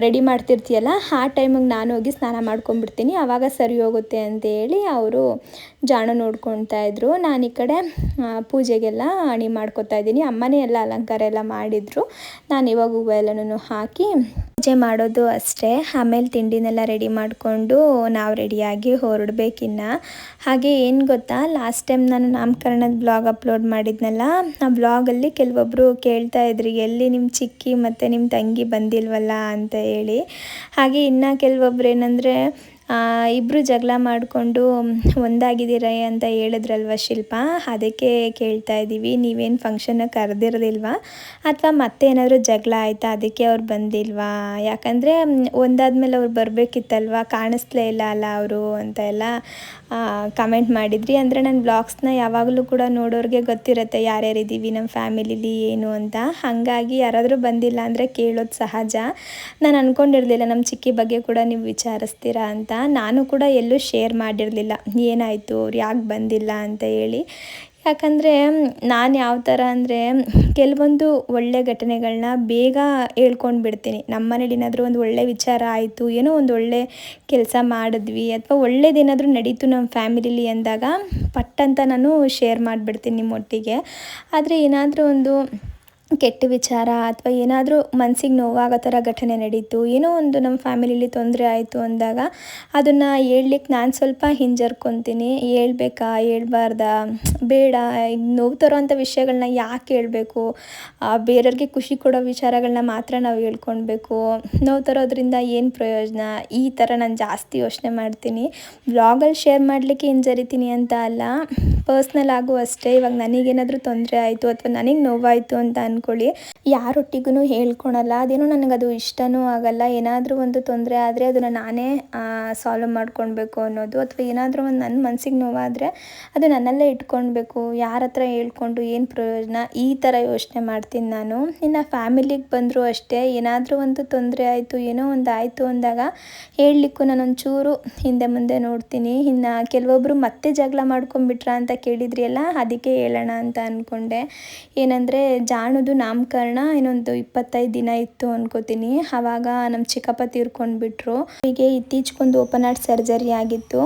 ರೆಡಿ ಮಾಡ್ತಿರ್ತೀಯಲ್ಲ ಆ ಟೈಮಿಗೆ ನಾನು ಹೋಗಿ ಸ್ನಾನ ಮಾಡ್ಕೊಂಡ್ಬಿಡ್ತೀನಿ, ಆವಾಗ ಸರಿ ಹೋಗುತ್ತೆ ಅಂತೇಳಿ ಅವರು ಜಾಣು ನೋಡ್ಕೊತಾ ಇದ್ರು. ನಾನು ಈ ಕಡೆ ಪೂಜೆಗೆಲ್ಲ ಅಣಿ ಮಾಡ್ಕೊತಾ ಇದ್ದೀನಿ. ಅಮ್ಮನೇ ಎಲ್ಲ ಅಲಂಕಾರ ಎಲ್ಲ ಮಾಡಿದರು. ನಾನು ಇವಾಗ ಹೂವು ಎಲ್ಲನೂ ಹಾಕಿ ಪೂಜೆ ಮಾಡೋದು ಅಷ್ಟೇ. ಆಮೇಲೆ ತಿಂಡಿನೆಲ್ಲ ರೆಡಿ ಮಾಡಿಕೊಂಡು ನಾವು ರೆಡಿಯಾಗಿ ಹೊರಡ್ಬೇಕಿನ್ನ. ಹಾಗೆ ಏನು ಗೊತ್ತಾ, ಲಾಸ್ಟ್ ಟೈಮ್ ನಾನು ನಾಮಕರಣದ ಬ್ಲಾಗ್ ಅಪ್ಲೋಡ್ ಮಾಡಿದ್ನಲ್ಲ, ಆ ಬ್ಲಾಗಲ್ಲಿ ಕೆಲವೊಬ್ಬರು ಕೇಳ್ತಾ ಇದ್ರಿ ಎಲ್ಲಿ ನಿಮ್ಮ ಚಿಕ್ಕಿ ಮತ್ತು ನಿಮ್ಮ ತಂಗಿ ಬಂದಿಲ್ವಲ್ಲ ಅಂತ ಹೇಳಿ. ಹಾಗೆ ಇನ್ನು ಕೆಲವೊಬ್ರು ಏನಂದರೆ ಇಬ್ಬರು ಜಗಳ ಮಾಡಿಕೊಂಡು ಒಂದಾಗಿದ್ದೀರ ಅಂತ ಹೇಳಿದ್ರಲ್ವ ಶಿಲ್ಪ, ಅದಕ್ಕೆ ಕೇಳ್ತಾ ಇದ್ದೀವಿ, ನೀವೇನು ಫಂಕ್ಷನ್ ಕರೆದಿರೋದಿಲ್ವಾ ಅಥವಾ ಮತ್ತೆ ಏನಾದರೂ ಜಗಳ ಆಯಿತಾ ಅದಕ್ಕೆ ಅವ್ರು ಬಂದಿಲ್ವಾ, ಯಾಕಂದರೆ ಒಂದಾದ್ಮೇಲೆ ಅವ್ರು ಬರಬೇಕಿತ್ತಲ್ವ, ಕಾಣಿಸ್ಲೇ ಇಲ್ಲ ಅಲ್ಲ ಅವರು ಅಂತ ಎಲ್ಲ ಕಮೆಂಟ್ ಮಾಡಿದ್ರಿ. ಅಂದರೆ ನನ್ನ ಬ್ಲಾಗ್ಸ್ನ ಯಾವಾಗಲೂ ಕೂಡ ನೋಡೋರಿಗೆ ಗೊತ್ತಿರುತ್ತೆ ಯಾರ್ಯಾರಿದ್ದೀವಿ ನಮ್ಮ ಫ್ಯಾಮಿಲಿಲಿ ಏನು ಅಂತ. ಹಾಗಾಗಿ ಯಾರಾದರೂ ಬಂದಿಲ್ಲ ಅಂದರೆ ಕೇಳೋದು ಸಹಜ. ನಾನು ಅಂದ್ಕೊಂಡಿರಲಿಲ್ಲ ನಮ್ಮ ಚಿಕ್ಕಿ ಬಗ್ಗೆ ಕೂಡ ನೀವು ವಿಚಾರಿಸ್ತೀರಾ ಅಂತ. ನಾನು ಕೂಡ ಎಲ್ಲೂ ಶೇರ್ ಮಾಡಿರಲಿಲ್ಲ ಏನಾಯಿತು ಅವ್ರು ಯಾಕೆ ಬಂದಿಲ್ಲ ಅಂತ ಹೇಳಿ. ಯಾಕಂದರೆ ನಾನು ಯಾವ ಥರ ಅಂದರೆ ಕೆಲವೊಂದು ಒಳ್ಳೆ ಘಟನೆಗಳನ್ನ ಬೇಗ ಹೇಳ್ಕೊಂಡು ಬಿಡ್ತೀನಿ. ನಮ್ಮ ಮನೇಲಿ ಏನಾದರೂ ಒಂದು ಒಳ್ಳೆ ವಿಚಾರ ಆಯಿತು, ಏನೋ ಒಂದು ಒಳ್ಳೆ ಕೆಲಸ ಮಾಡಿದ್ವಿ ಅಥವಾ ಒಳ್ಳೇದೇನಾದರೂ ನಡೀತು ನಮ್ಮ ಫ್ಯಾಮಿಲಿಲಿ ಅಂದಾಗ ಪಟ್ಟಂತ ನಾನು ಶೇರ್ ಮಾಡಿಬಿಡ್ತೀನಿ ನಿಮ್ಮೊಟ್ಟಿಗೆ. ಆದರೆ ಏನಾದರೂ ಒಂದು ಕೆಟ್ಟ ವಿಚಾರ ಅಥವಾ ಏನಾದರೂ ಮನಸ್ಸಿಗೆ ನೋವಾಗೋ ಥರ ಘಟನೆ ನಡೀತು, ಏನೋ ಒಂದು ನಮ್ಮ ಫ್ಯಾಮಿಲಿಲಿ ತೊಂದರೆ ಆಯಿತು ಅಂದಾಗ ಅದನ್ನು ಹೇಳ್ಲಿಕ್ಕೆ ನಾನು ಸ್ವಲ್ಪ ಹಿಂಜರ್ಕೊತೀನಿ. ಹೇಳ್ಬೇಕಾ ಹೇಳ್ಬಾರ್ದಾ, ಬೇಡ, ಈಗ ನೋವು ತರೋವಂಥ ವಿಷಯಗಳನ್ನ ಯಾಕೆ ಹೇಳಬೇಕು, ಬೇರೆಯವ್ರಿಗೆ ಖುಷಿ ಕೊಡೋ ವಿಚಾರಗಳನ್ನ ಮಾತ್ರ ನಾವು ಹೇಳ್ಕೊಳ್ಬೇಕು, ನೋವು ತರೋದ್ರಿಂದ ಏನು ಪ್ರಯೋಜನ, ಈ ಥರ ನಾನು ಜಾಸ್ತಿ ಯೋಚನೆ ಮಾಡ್ತೀನಿ. ಬ್ಲಾಗಲ್ಲಿ ಶೇರ್ ಮಾಡಲಿಕ್ಕೆ ಹಿಂಜರಿತೀನಿ ಅಂತ ಅಲ್ಲ, ಪರ್ಸ್ನಲ್ ಆಗು ಅಷ್ಟೇ. ಇವಾಗ ನನಗೇನಾದರೂ ತೊಂದರೆ ಆಯಿತು ಅಥವಾ ನನಗೆ ನೋವಾಯಿತು ಅಂತ ಅಂದ್ಕೊಳ್ಳಿ, ಯಾರೊಟ್ಟಿಗೂ ಹೇಳ್ಕೊಳಲ್ಲ. ಅದೇನೋ ನನಗದು ಇಷ್ಟನೂ ಆಗಲ್ಲ. ಏನಾದರೂ ಒಂದು ತೊಂದರೆ ಆದರೆ ಅದನ್ನು ನಾನೇ ಸಾಲ್ವ್ ಮಾಡ್ಕೊಳ್ಬೇಕು ಅನ್ನೋದು, ಅಥವಾ ಏನಾದರೂ ಒಂದು ನನ್ನ ಮನಸ್ಸಿಗೆ ನೋವಾದರೆ ಅದು ನನ್ನಲ್ಲೇ ಇಟ್ಕೊಳ್ಬೇಕು, ಯಾರ ಹತ್ರ ಹೇಳ್ಕೊಂಡು ಏನು ಪ್ರಯೋಜನ, ಈ ಥರ ಯೋಚನೆ ಮಾಡ್ತೀನಿ ನಾನು. ಇನ್ನು ಫ್ಯಾಮಿಲಿಗೆ ಬಂದರೂ ಅಷ್ಟೇ, ಏನಾದರೂ ಒಂದು ತೊಂದರೆ ಆಯಿತು, ಏನೋ ಒಂದು ಆಯಿತು ಅಂದಾಗ ಹೇಳಲಿಕ್ಕೂ ನಾನೊಂಚೂರು ಹಿಂದೆ ಮುಂದೆ ನೋಡ್ತೀನಿ. ಇನ್ನು ಕೆಲವೊಬ್ಬರು ಮತ್ತೆ ಜಗಳ ಮಾಡ್ಕೊಂಬಿಟ್ರಾ ಅಂತ ಕೇಳಿದ್ರಿ ಅಲ್ಲ, ಅದಕ್ಕೆ ಹೇಳೋಣ ಅಂತ ಅಂದ್ಕೊಂಡೆ. ಏನಂದರೆ ಜಾಣುದು ನಾಮಕರಣ ಇನ್ನೊಂದು 25 ದಿನ ಇತ್ತು ಅನ್ಕೋತೀನಿ. ಆವಾಗ ನಮ್ಮ ಚಿಕ್ಕಪ್ಪ ತೀರ್ಕೊಂಡ್ಬಿಟ್ರು. ಹೀಗೆ ಇತ್ತೀಚೆಗೊಂದು ಓಪನ್ ಹಾರ್ಟ್ ಸರ್ಜರಿ ಆಗಿತ್ತು.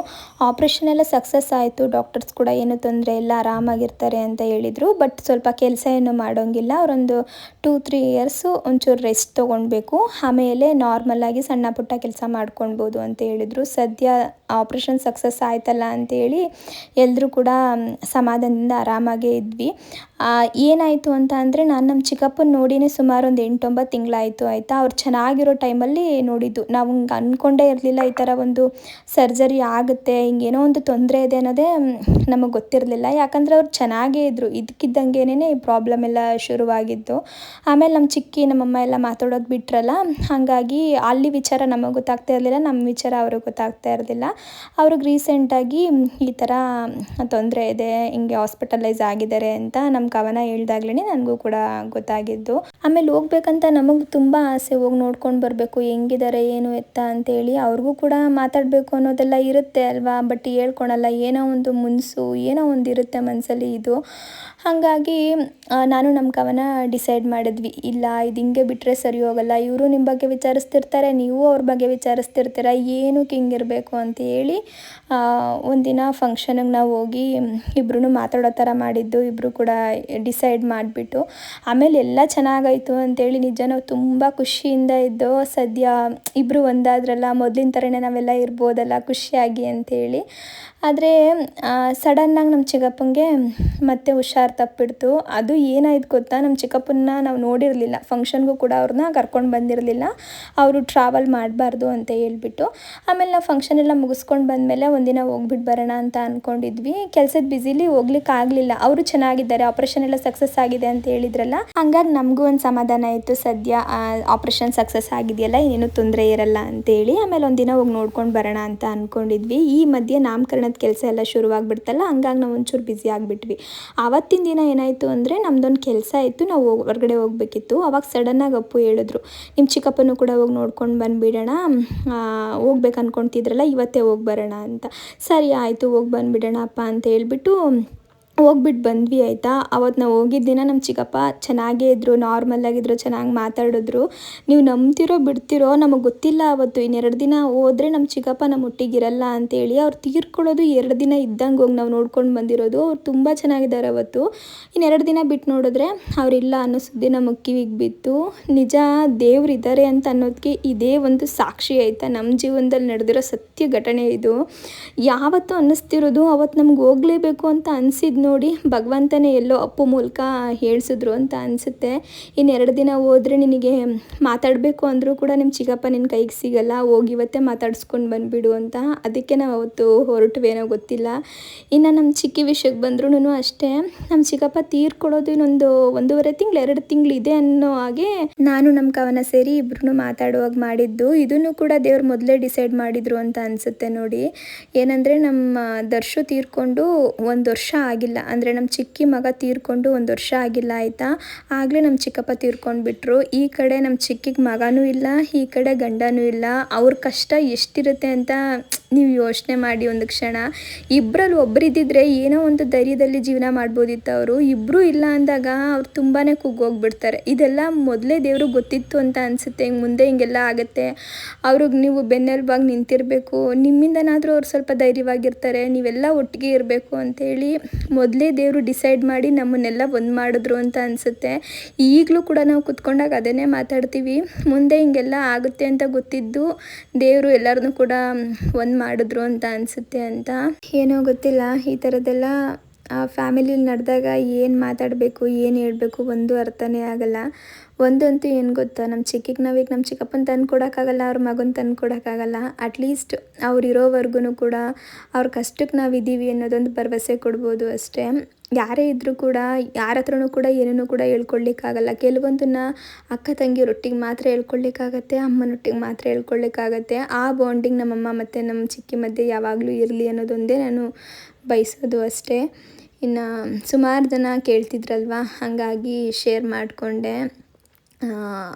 ಆಪ್ರೇಷನ್ ಎಲ್ಲ ಸಕ್ಸಸ್ ಆಯಿತು. ಡಾಕ್ಟರ್ಸ್ ಕೂಡ ಏನು ತೊಂದರೆ ಇಲ್ಲ, ಆರಾಮಾಗಿರ್ತಾರೆ ಅಂತ ಹೇಳಿದರು. ಬಟ್ ಸ್ವಲ್ಪ ಕೆಲಸ ಏನು ಮಾಡೋಂಗಿಲ್ಲ, ಅವರೊಂದು 2-3 ಇಯರ್ಸು ಒಂಚೂರು ರೆಸ್ಟ್ ತೊಗೊಳ್ಬೇಕು, ಆಮೇಲೆ ನಾರ್ಮಲಾಗಿ ಸಣ್ಣ ಪುಟ್ಟ ಕೆಲಸ ಮಾಡ್ಕೊಳ್ಬೋದು ಅಂತ ಹೇಳಿದರು. ಸದ್ಯ ಆಪ್ರೇಷನ್ ಸಕ್ಸಸ್ ಆಯ್ತಲ್ಲ ಅಂತೇಳಿ ಎಲ್ಲರೂ ಕೂಡ ಸಮಾಧಾನದಿಂದ ಆರಾಮಾಗೇ ಇದ್ವಿ. ಏನಾಯಿತು ಅಂತ ಅಂದರೆ, ನಾನು ನಮ್ಮ ಚಿಕ್ಕಪ್ಪನ ನೋಡಿನೇ ಸುಮಾರು ಒಂದು 8-9 ತಿಂಗಳಾಯಿತು ಆಯಿತಾ. ಅವ್ರು ಚೆನ್ನಾಗಿರೋ ಟೈಮಲ್ಲಿ ನೋಡಿದ್ದು. ನಾವು ಹಿಂಗೆ ಅಂದ್ಕೊಂಡೇ ಇರಲಿಲ್ಲ ಈ ಥರ ಒಂದು ಸರ್ಜರಿ ಆಗುತ್ತೆ, ಹಿಂಗೇನೋ ಒಂದು ತೊಂದರೆ ಇದೆ ಅನ್ನೋದೇ ನಮಗೆ ಗೊತ್ತಿರಲಿಲ್ಲ. ಯಾಕಂದರೆ ಅವ್ರು ಚೆನ್ನಾಗೇ ಇದ್ದರು. ಇದಕ್ಕಿದ್ದಂಗೆನೇ ಈ ಪ್ರಾಬ್ಲಮ್ ಎಲ್ಲ ಶುರುವಾಗಿದ್ದು. ಆಮೇಲೆ ನಮ್ಮ ಚಿಕ್ಕಿ ನಮ್ಮಮ್ಮ ಎಲ್ಲ ಮಾತಾಡೋದು ಬಿಟ್ರಲ್ಲ, ಹಾಗಾಗಿ ಅಲ್ಲಿ ವಿಚಾರ ನಮಗೆ ಗೊತ್ತಾಗ್ತಾ ಇರಲಿಲ್ಲ, ನಮ್ಮ ವಿಚಾರ ಅವ್ರಿಗೆ ಗೊತ್ತಾಗ್ತಾ ಇರಲಿಲ್ಲ. ಅವ್ರಿಗೆ ರೀಸೆಂಟಾಗಿ ಈ ಥರ ತೊಂದರೆ ಇದೆ, ಹಿಂಗೆ ಹಾಸ್ಪಿಟಲೈಸ್ ಆಗಿದ್ದಾರೆ ಅಂತ ನಮ್ಮ ಕವನ ಹೇಳ್ದಾಗ್ಲೇ ನನಗೂ ಕೂಡ ಗೊತ್ತಾಗಿದ್ದು. ಆಮೇಲೆ ಹೋಗ್ಬೇಕಂತ ನಮಗೆ ತುಂಬ ಆಸೆ, ಹೋಗಿ ನೋಡ್ಕೊಂಡು ಬರಬೇಕು, ಹೆಂಗಿದ್ದಾರೆ ಏನು ಎತ್ತ ಅಂತೇಳಿ. ಅವ್ರಿಗೂ ಕೂಡ ಮಾತಾಡಬೇಕು ಅನ್ನೋದೆಲ್ಲ ಇರುತ್ತೆ ಅಲ್ವಾ, ಬಟ್ ಹೇಳ್ಕೊಳಲ್ಲ. ಏನೋ ಒಂದು ಮುನ್ಸು, ಏನೋ ಒಂದು ಇರುತ್ತೆ ಮನಸ್ಸಲ್ಲಿ ಇದು. ಹಾಗಾಗಿ ನಾನು ನಮ್ಮ ಕವನ ಡಿಸೈಡ್ ಮಾಡಿದ್ವಿ, ಇಲ್ಲ ಇದು ಹಿಂಗೆ ಬಿಟ್ಟರೆ ಸರಿ ಹೋಗಲ್ಲ, ಇವರು ನಿಮ್ಮ ಬಗ್ಗೆ ವಿಚಾರಿಸ್ತಿರ್ತಾರೆ, ನೀವು ಅವ್ರ ಬಗ್ಗೆ ವಿಚಾರಿಸ್ತಿರ್ತೀರ, ಏನಕ್ಕೆ ಹಿಂಗಿರಬೇಕು ಅಂತ ಹೇಳಿ ಒಂದಿನ ಫಂಕ್ಷನಿಗೆ ನಾವು ಹೋಗಿ ಇಬ್ಬರೂ ಮಾತಾಡೋ ಥರ ಮಾಡಿದ್ದು. ಇಬ್ಬರು ಕೂಡ ಡಿಸೈಡ್ ಮಾಡಿಬಿಟ್ಟು ಆಮೇಲೆ ಎಲ್ಲ ಚೆನ್ನಾಗಾಯಿತು ಅಂತೇಳಿ ನಿಜ ನಾವು ತುಂಬ ಖುಷಿಯಿಂದ ಇದ್ದೋ. ಸದ್ಯ ಇಬ್ಬರು ಒಂದಾದ್ರಲ್ಲ, ಮೊದಲಿನ ಥರನೇ ನಾವೆಲ್ಲ ಇರ್ಬೋದಲ್ಲ ಖುಷಿಯಾಗಿ ಅಂಥೇಳಿ. ಆದರೆ ಸಡನ್ನಾಗಿ ನಮ್ಮ ಚಿಕ್ಕಪ್ಪನಿಗೆ ಮತ್ತೆ ಹುಷಾರು ತಪ್ಪಿಡ್ತು. ಅದು ಏನಾಯ್ತು ಗೊತ್ತಾ, ನಮ್ಮ ಚಿಕ್ಕಪ್ಪನ್ನ ನಾವು ನೋಡಿರಲಿಲ್ಲ, ಫಂಕ್ಷನ್ಗೂ ಕೂಡ ಅವ್ರನ್ನ ಕರ್ಕೊಂಡು ಬಂದಿರಲಿಲ್ಲ, ಅವರು ಟ್ರಾವೆಲ್ ಮಾಡಬಾರ್ದು ಅಂತ ಹೇಳ್ಬಿಟ್ಟು. ಆಮೇಲೆ ನಾವು ಫಂಕ್ಷನ್ ಎಲ್ಲ ಮುಗಿಸ್ಕೊಂಡು ಬಂದಮೇಲೆ ಒಂದಿನ ಹೋಗ್ಬಿಟ್ಟು ಬರೋಣ ಅಂತ ಅಂದ್ಕೊಂಡಿದ್ವಿ. ಕೆಲಸದ ಬ್ಯುಸಿಲಿ ಹೋಗ್ಲಿಕ್ಕೆ ಆಗಲಿಲ್ಲ. ಅವರು ಚೆನ್ನಾಗಿದ್ದಾರೆ, ಆಪ್ರೇಷನ್ ಎಲ್ಲ ಸಕ್ಸಸ್ ಆಗಿದೆ ಅಂತ ಹೇಳಿದ್ರಲ್ಲ, ಹಂಗಾಗಿ ನಮಗೂ ಒಂದು ಸಮಾಧಾನ ಆಯಿತು, ಸದ್ಯ ಆಪ್ರೇಷನ್ ಸಕ್ಸಸ್ ಆಗಿದೆಯಲ್ಲ, ಇನ್ನೇನು ತೊಂದರೆ ಇರಲ್ಲ ಅಂತೇಳಿ. ಆಮೇಲೆ ಒಂದಿನ ಹೋಗಿ ನೋಡ್ಕೊಂಡು ಬರೋಣ ಅಂತ ಅಂದ್ಕೊಂಡಿದ್ವಿ. ಈ ಮಧ್ಯೆ ನಾಮಕರಣದ ಕೆಲಸ ಎಲ್ಲ ಶುರುವಾಗ್ಬಿಡ್ತಲ್ಲ, ಹಂಗಾಗಿ ನಾವು ಒಂಚೂರು ಬ್ಯುಸಿ ಆಗಿಬಿಟ್ವಿ. ಆವತ್ತಿನ ದಿನ ಏನಾಯಿತು ಅಂದರೆ, ನಮ್ಮದೊಂದು ಕೆಲಸ ಇತ್ತು, ನಾವು ಹೊರಗಡೆ ಹೋಗಬೇಕಿತ್ತು. ಅವಾಗ ಸಡನ್ನಾಗಿ ಅಪ್ಪು ಹೇಳಿದ್ರು, ನಿಮ್ಮ ಚಿಕ್ಕಪ್ಪನೂ ಕೂಡ ಹೋಗಿ ನೋಡ್ಕೊಂಡು ಬಂದುಬಿಡೋಣ, ಹೋಗ್ಬೇಕು ಅಂದ್ಕೊತಿದ್ರಲ್ಲ, ಇವತ್ತೇ ಹೋಗಿ ಬರೋಣ ಅಂತ. ಸರಿ ಆಯಿತು, ಹೋಗಿ ಬಂದುಬಿಡೋಣ ಅಪ್ಪ ಅಂತ ಹೇಳ್ಬಿಟ್ಟು ಹೋಗ್ಬಿಟ್ಟು ಬಂದ್ವಿ ಆಯಿತಾ. ಅವತ್ತು ನಾವು ಹೋಗಿದ್ದ ದಿನ ನಮ್ಮ ಚಿಕ್ಕಪ್ಪ ಚೆನ್ನಾಗೇ ಇದ್ದರು, ನಾರ್ಮಲಾಗಿದ್ದರು, ಚೆನ್ನಾಗಿ ಮಾತಾಡಿದ್ರು. ನೀವು ನಂಬ್ತಿರೋ ಬಿಡ್ತಿರೋ ನಮಗೆ ಗೊತ್ತಿಲ್ಲ, ಅವತ್ತು ಇನ್ನೆರಡು ದಿನ ಹೋದರೆ ನಮ್ಮ ಚಿಕ್ಕಪ್ಪ ನಮ್ಮ ಒಟ್ಟಿಗಿರಲ್ಲ ಅಂತೇಳಿ ಅವ್ರು ತೀರ್ಕೊಳ್ಳೋದು 2 ದಿನ ಇದ್ದಂಗೆ ಹೋಗಿ ನಾವು ನೋಡ್ಕೊಂಡು ಬಂದಿರೋದು. ಅವ್ರು ತುಂಬ ಚೆನ್ನಾಗಿದ್ದಾರೆ ಅವತ್ತು. ಇನ್ನೆರಡು ದಿನ ಬಿಟ್ಟು ನೋಡಿದ್ರೆ ಅವರಿಲ್ಲ ಅನ್ನೋ ಸುದ್ದಿ ನಮಗೆ ಕಿವಿಗೆ ಬಿತ್ತು. ನಿಜ ದೇವ್ರಿದ್ದಾರೆ ಅಂತ ಅನ್ನೋದಕ್ಕೆ ಇದೇ ಒಂದು ಸಾಕ್ಷಿ ಆಯಿತಾ, ನಮ್ಮ ಜೀವನದಲ್ಲಿ ನಡೆದಿರೋ ಸತ್ಯ ಘಟನೆ ಇದು. ಯಾವತ್ತೂ ಅನ್ನಿಸ್ತಿರೋದು ಅವತ್ತು ನಮ್ಗೆ ಹೋಗಲೇಬೇಕು ಅಂತ ಅನಿಸಿದ್ದು ನೋಡಿ, ಭಗವಂತನೇ ಎಲ್ಲೋ ಅಪ್ಪು ಮೂಲಕ ಹೇಳ್ಸಿದ್ರು ಅಂತ ಅನಿಸುತ್ತೆ. ಇನ್ನೆರಡು ದಿನ ಹೋದರೆ ನಿನಗೆ ಮಾತಾಡಬೇಕು ಅಂದರೂ ಕೂಡ ನಿಮ್ಮ ಚಿಕ್ಕಪ್ಪ ನಿನ್ನ ಕೈಗೆ ಸಿಗಲ್ಲ, ಹೋಗಿ ಇವತ್ತೇ ಮಾತಾಡಿಸ್ಕೊಂಡು ಬಂದುಬಿಡು ಅಂತ. ಅದಕ್ಕೆ ನಾವು ಅವತ್ತು ಹೊರಟುವೇನೋ ಗೊತ್ತಿಲ್ಲ. ಇನ್ನು ನಮ್ಮ ಚಿಕ್ಕಿ ವಿಷಯಕ್ಕೆ ಬಂದ್ರೂ ಅಷ್ಟೇ, ನಮ್ಮ ಚಿಕ್ಕಪ್ಪ ತೀರ್ಕೊಳ್ಳೋದು ಇನ್ನೊಂದು 1.5 ತಿಂಗಳು 2 ತಿಂಗಳಿದೆ ಅನ್ನೋ ಹಾಗೆ ನಾನು ನಮ್ಮ ಕವನ ಸೇರಿ ಇಬ್ರು ಮಾತಾಡುವಾಗ ಮಾಡಿದ್ದು. ಇದನ್ನು ಕೂಡ ದೇವ್ರು ಮೊದಲೇ ಡಿಸೈಡ್ ಮಾಡಿದ್ರು ಅಂತ ಅನಿಸುತ್ತೆ ನೋಡಿ. ಏನಂದರೆ ನಮ್ಮ ದರ್ಶು ತೀರ್ಕೊಂಡು 1 ವರ್ಷ ಆಗಿಲ್ಲ, ಅಂದರೆ ನಮ್ಮ ಚಿಕ್ಕಿ ಮಗ ತೀರ್ಕೊಂಡು 1 ವರ್ಷ ಆಗಿಲ್ಲ ಆಯಿತಾ. ಆಗಲೇ ನಮ್ಮ ಚಿಕ್ಕಪ್ಪ ತೀರ್ಕೊಂಡ್ಬಿಟ್ರು. ಈ ಕಡೆ ನಮ್ಮ ಚಿಕ್ಕಿಗೆ ಮಗನೂ ಇಲ್ಲ, ಈ ಕಡೆ ಗಂಡನೂ ಇಲ್ಲ. ಅವ್ರ ಕಷ್ಟ ಎಷ್ಟಿರುತ್ತೆ ಅಂತ ನೀವು ಯೋಚನೆ ಮಾಡಿ ಒಂದು ಕ್ಷಣ. ಇಬ್ಬರಲ್ಲಿ ಒಬ್ಬರಿದ್ದಿದ್ರೆ ಏನೋ ಒಂದು ಧೈರ್ಯದಲ್ಲಿ ಜೀವನ ಮಾಡ್ಬೋದಿತ್ತು ಅವರು. ಇಬ್ಬರು ಇಲ್ಲ ಅಂದಾಗ ಅವ್ರು ತುಂಬಾ ಕುಗ್ಗೋಗ್ಬಿಡ್ತಾರೆ. ಇದೆಲ್ಲ ಮೊದಲೇ ದೇವ್ರಿಗೆ ಗೊತ್ತಿತ್ತು ಅಂತ ಅನಿಸುತ್ತೆ. ಮುಂದೆ ಹಿಂಗೆಲ್ಲ ಆಗುತ್ತೆ, ಅವ್ರಿಗೆ ನೀವು ಬೆನ್ನೆಲುಬಾಗಿ ನಿಂತಿರಬೇಕು, ನಿಮ್ಮಿಂದನಾದರೂ ಅವ್ರು ಸ್ವಲ್ಪ ಧೈರ್ಯವಾಗಿರ್ತಾರೆ, ನೀವೆಲ್ಲ ಒಟ್ಟಿಗೆ ಇರಬೇಕು ಅಂತೇಳಿ ಮೊದಲೇ ದೇವರು ಡಿಸೈಡ್ ಮಾಡಿ ನಮ್ಮನ್ನೆಲ್ಲ ಒಂದು ಮಾಡಿದ್ರು ಅಂತ ಅನಿಸುತ್ತೆ. ಈಗಲೂ ಕೂಡ ನಾವು ಕುತ್ಕೊಂಡಾಗ ಅದನ್ನೇ ಮಾತಾಡ್ತೀವಿ. ಮುಂದೆ ಹಿಂಗೆಲ್ಲ ಆಗುತ್ತೆ ಅಂತ ಗೊತ್ತಿದ್ದು ದೇವರು ಎಲ್ಲರನ್ನೂ ಕೂಡ ಒಂದು ಮಾಡಿದ್ರು ಅಂತ ಅನಿಸುತ್ತೆ ಅಂತ. ಏನೋ ಗೊತ್ತಿಲ್ಲ, ಈ ಥರದ್ದೆಲ್ಲ ಫ್ಯಾಮಿಲಿಲಿ ನಡೆದಾಗ ಏನು ಮಾತಾಡಬೇಕು, ಏನು ಹೇಳಬೇಕು ಒಂದು ಅರ್ಥನೇ ಆಗಲ್ಲ. ಒಂದಂತೂ ಏನು ಗೊತ್ತಾ, ನಮ್ಮ ಚಿಕ್ಕಿಗೆ ನಾವೀಗ ನಮ್ಮ ಚಿಕ್ಕಪ್ಪನ ತಂದು ಕೊಡೋಕ್ಕಾಗಲ್ಲ, ಅವ್ರ ಮಗನ ತಂದು ಕೊಡೋಕ್ಕಾಗಲ್ಲ. ಅಟ್ಲೀಸ್ಟ್ ಅವ್ರು ಇರೋವರೆಗೂ ಕೂಡ ಅವ್ರ ಕಷ್ಟಕ್ಕೆ ನಾವು ಇದ್ದೀವಿ ಅನ್ನೋದೊಂದು ಭರವಸೆ ಕೊಡ್ಬೋದು ಅಷ್ಟೇ. ಯಾರೇ ಇದ್ದರೂ ಕೂಡ ಯಾರ ಹತ್ರನೂ ಕೂಡ ಏನೂ ಕೂಡ ಹೇಳ್ಕೊಳ್ಲಿಕ್ಕಾಗಲ್ಲ. ಕೆಲವೊಂದನ್ನು ಅಕ್ಕ ತಂಗಿಯರೊಟ್ಟಿಗೆ ಮಾತ್ರ ಹೇಳ್ಕೊಳ್ಲಿಕ್ಕಾಗತ್ತೆ, ಅಮ್ಮನೊಟ್ಟಿಗೆ ಮಾತ್ರ ಹೇಳ್ಕೊಳ್ಲಿಕ್ಕಾಗತ್ತೆ. ಆ ಬಾಂಡಿಂಗ್ ನಮ್ಮಮ್ಮ ಮತ್ತು ನಮ್ಮ ಚಿಕ್ಕಿ ಮಧ್ಯೆ ಯಾವಾಗಲೂ ಇರಲಿ ಅನ್ನೋದೊಂದೇ ನಾನು ಬಯಸೋದು ಅಷ್ಟೇ. ಇನ್ನು ಸುಮಾರು ಜನ ಕೇಳ್ತಿದ್ರಲ್ವ, ಹಾಗಾಗಿ ಶೇರ್ ಮಾಡಿಕೊಂಡೆ.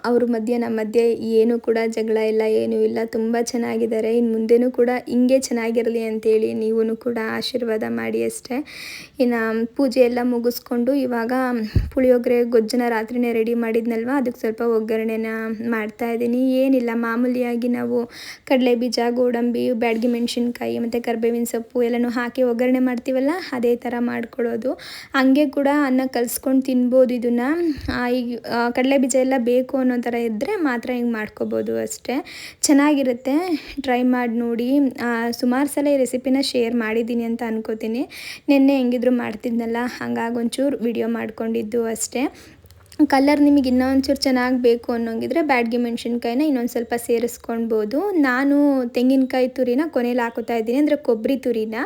ಅವ್ರ ಮಧ್ಯೆ ನಮ್ಮ ಮಧ್ಯೆ ಏನೂ ಕೂಡ ಜಗಳ ಇಲ್ಲ, ಏನೂ ಇಲ್ಲ, ತುಂಬ ಚೆನ್ನಾಗಿದ್ದಾರೆ. ಇನ್ನು ಮುಂದೆನೂ ಕೂಡ ಹಿಂಗೆ ಚೆನ್ನಾಗಿರಲಿ ಅಂತೇಳಿ ನೀವೂ ಕೂಡ ಆಶೀರ್ವಾದ ಮಾಡಿ ಅಷ್ಟೇ. ಇನ್ನು ಪೂಜೆ ಎಲ್ಲ ಮುಗಿಸ್ಕೊಂಡು ಇವಾಗ ಪುಳಿಯೋಗರೆ ಗೊಜ್ಜನ ರಾತ್ರಿನೇ ರೆಡಿ ಮಾಡಿದ್ನಲ್ವ, ಅದಕ್ಕೆ ಸ್ವಲ್ಪ ಒಗ್ಗರಣೆನ ಮಾಡ್ತಾಯಿದ್ದೀನಿ. ಏನಿಲ್ಲ, ಮಾಮೂಲಿಯಾಗಿ ನಾವು ಕಡಲೆ ಬೀಜ, ಗೋಡಂಬಿ, ಬ್ಯಾಡಗಿ ಮೆಣಸಿನ್ಕಾಯಿ ಮತ್ತು ಕರಿಬೇವಿನ ಸೊಪ್ಪು ಎಲ್ಲನೂ ಹಾಕಿ ಒಗ್ಗರಣೆ ಮಾಡ್ತೀವಲ್ಲ, ಅದೇ ಥರ ಮಾಡ್ಕೊಳ್ಳೋದು. ಹಂಗೆ ಕೂಡ ಅನ್ನ ಕಲಿಸ್ಕೊಂಡು ತಿನ್ಬೋದು. ಇದನ್ನು ಈಗ ಕಡಲೆ ಬೀಜ ಎಲ್ಲ ಬೇಕು ಅನ್ನೋ ಥರ ಇದ್ದರೆ ಮಾತ್ರ ಹಿಂಗೆ ಮಾಡ್ಕೋಬೋದು ಅಷ್ಟೇ. ಚೆನ್ನಾಗಿರುತ್ತೆ, ಟ್ರೈ ಮಾಡಿ ನೋಡಿ. ಸುಮಾರು ಸಲ ಈ ರೆಸಿಪಿನ ಶೇರ್ ಮಾಡಿದ್ದೀನಿ ಅಂತ ಅನ್ಕೋತೀನಿ. ನಿನ್ನೆ ಹೆಂಗಿದ್ರು ಮಾಡ್ತಿದ್ನಲ್ಲ, ಹಂಗಾಗಿ ಒಂಚೂರು ವಿಡಿಯೋ ಮಾಡ್ಕೊಂಡಿದ್ದು ಅಷ್ಟೇ. ಕಲರ್ ನಿಮಗೆ ಇನ್ನೊಂಚೂರು ಚೆನ್ನಾಗಿ ಬೇಕು ಅನ್ನೋಂಗಿದ್ರೆ ಬ್ಯಾಡಗಿ ಮೆಣಸಿನ್ಕಾಯಿನ ಇನ್ನೊಂದು ಸ್ವಲ್ಪ ಸೇರಿಸ್ಕೊಳ್ಬೋದು. ನಾನು ತೆಂಗಿನಕಾಯಿ ತುರಿನ ಕೊನೆಯಲ್ಲಿ ಹಾಕೋತಾ ಇದ್ದೀನಿ, ಅಂದರೆ ಕೊಬ್ಬರಿ ತುರಿನ.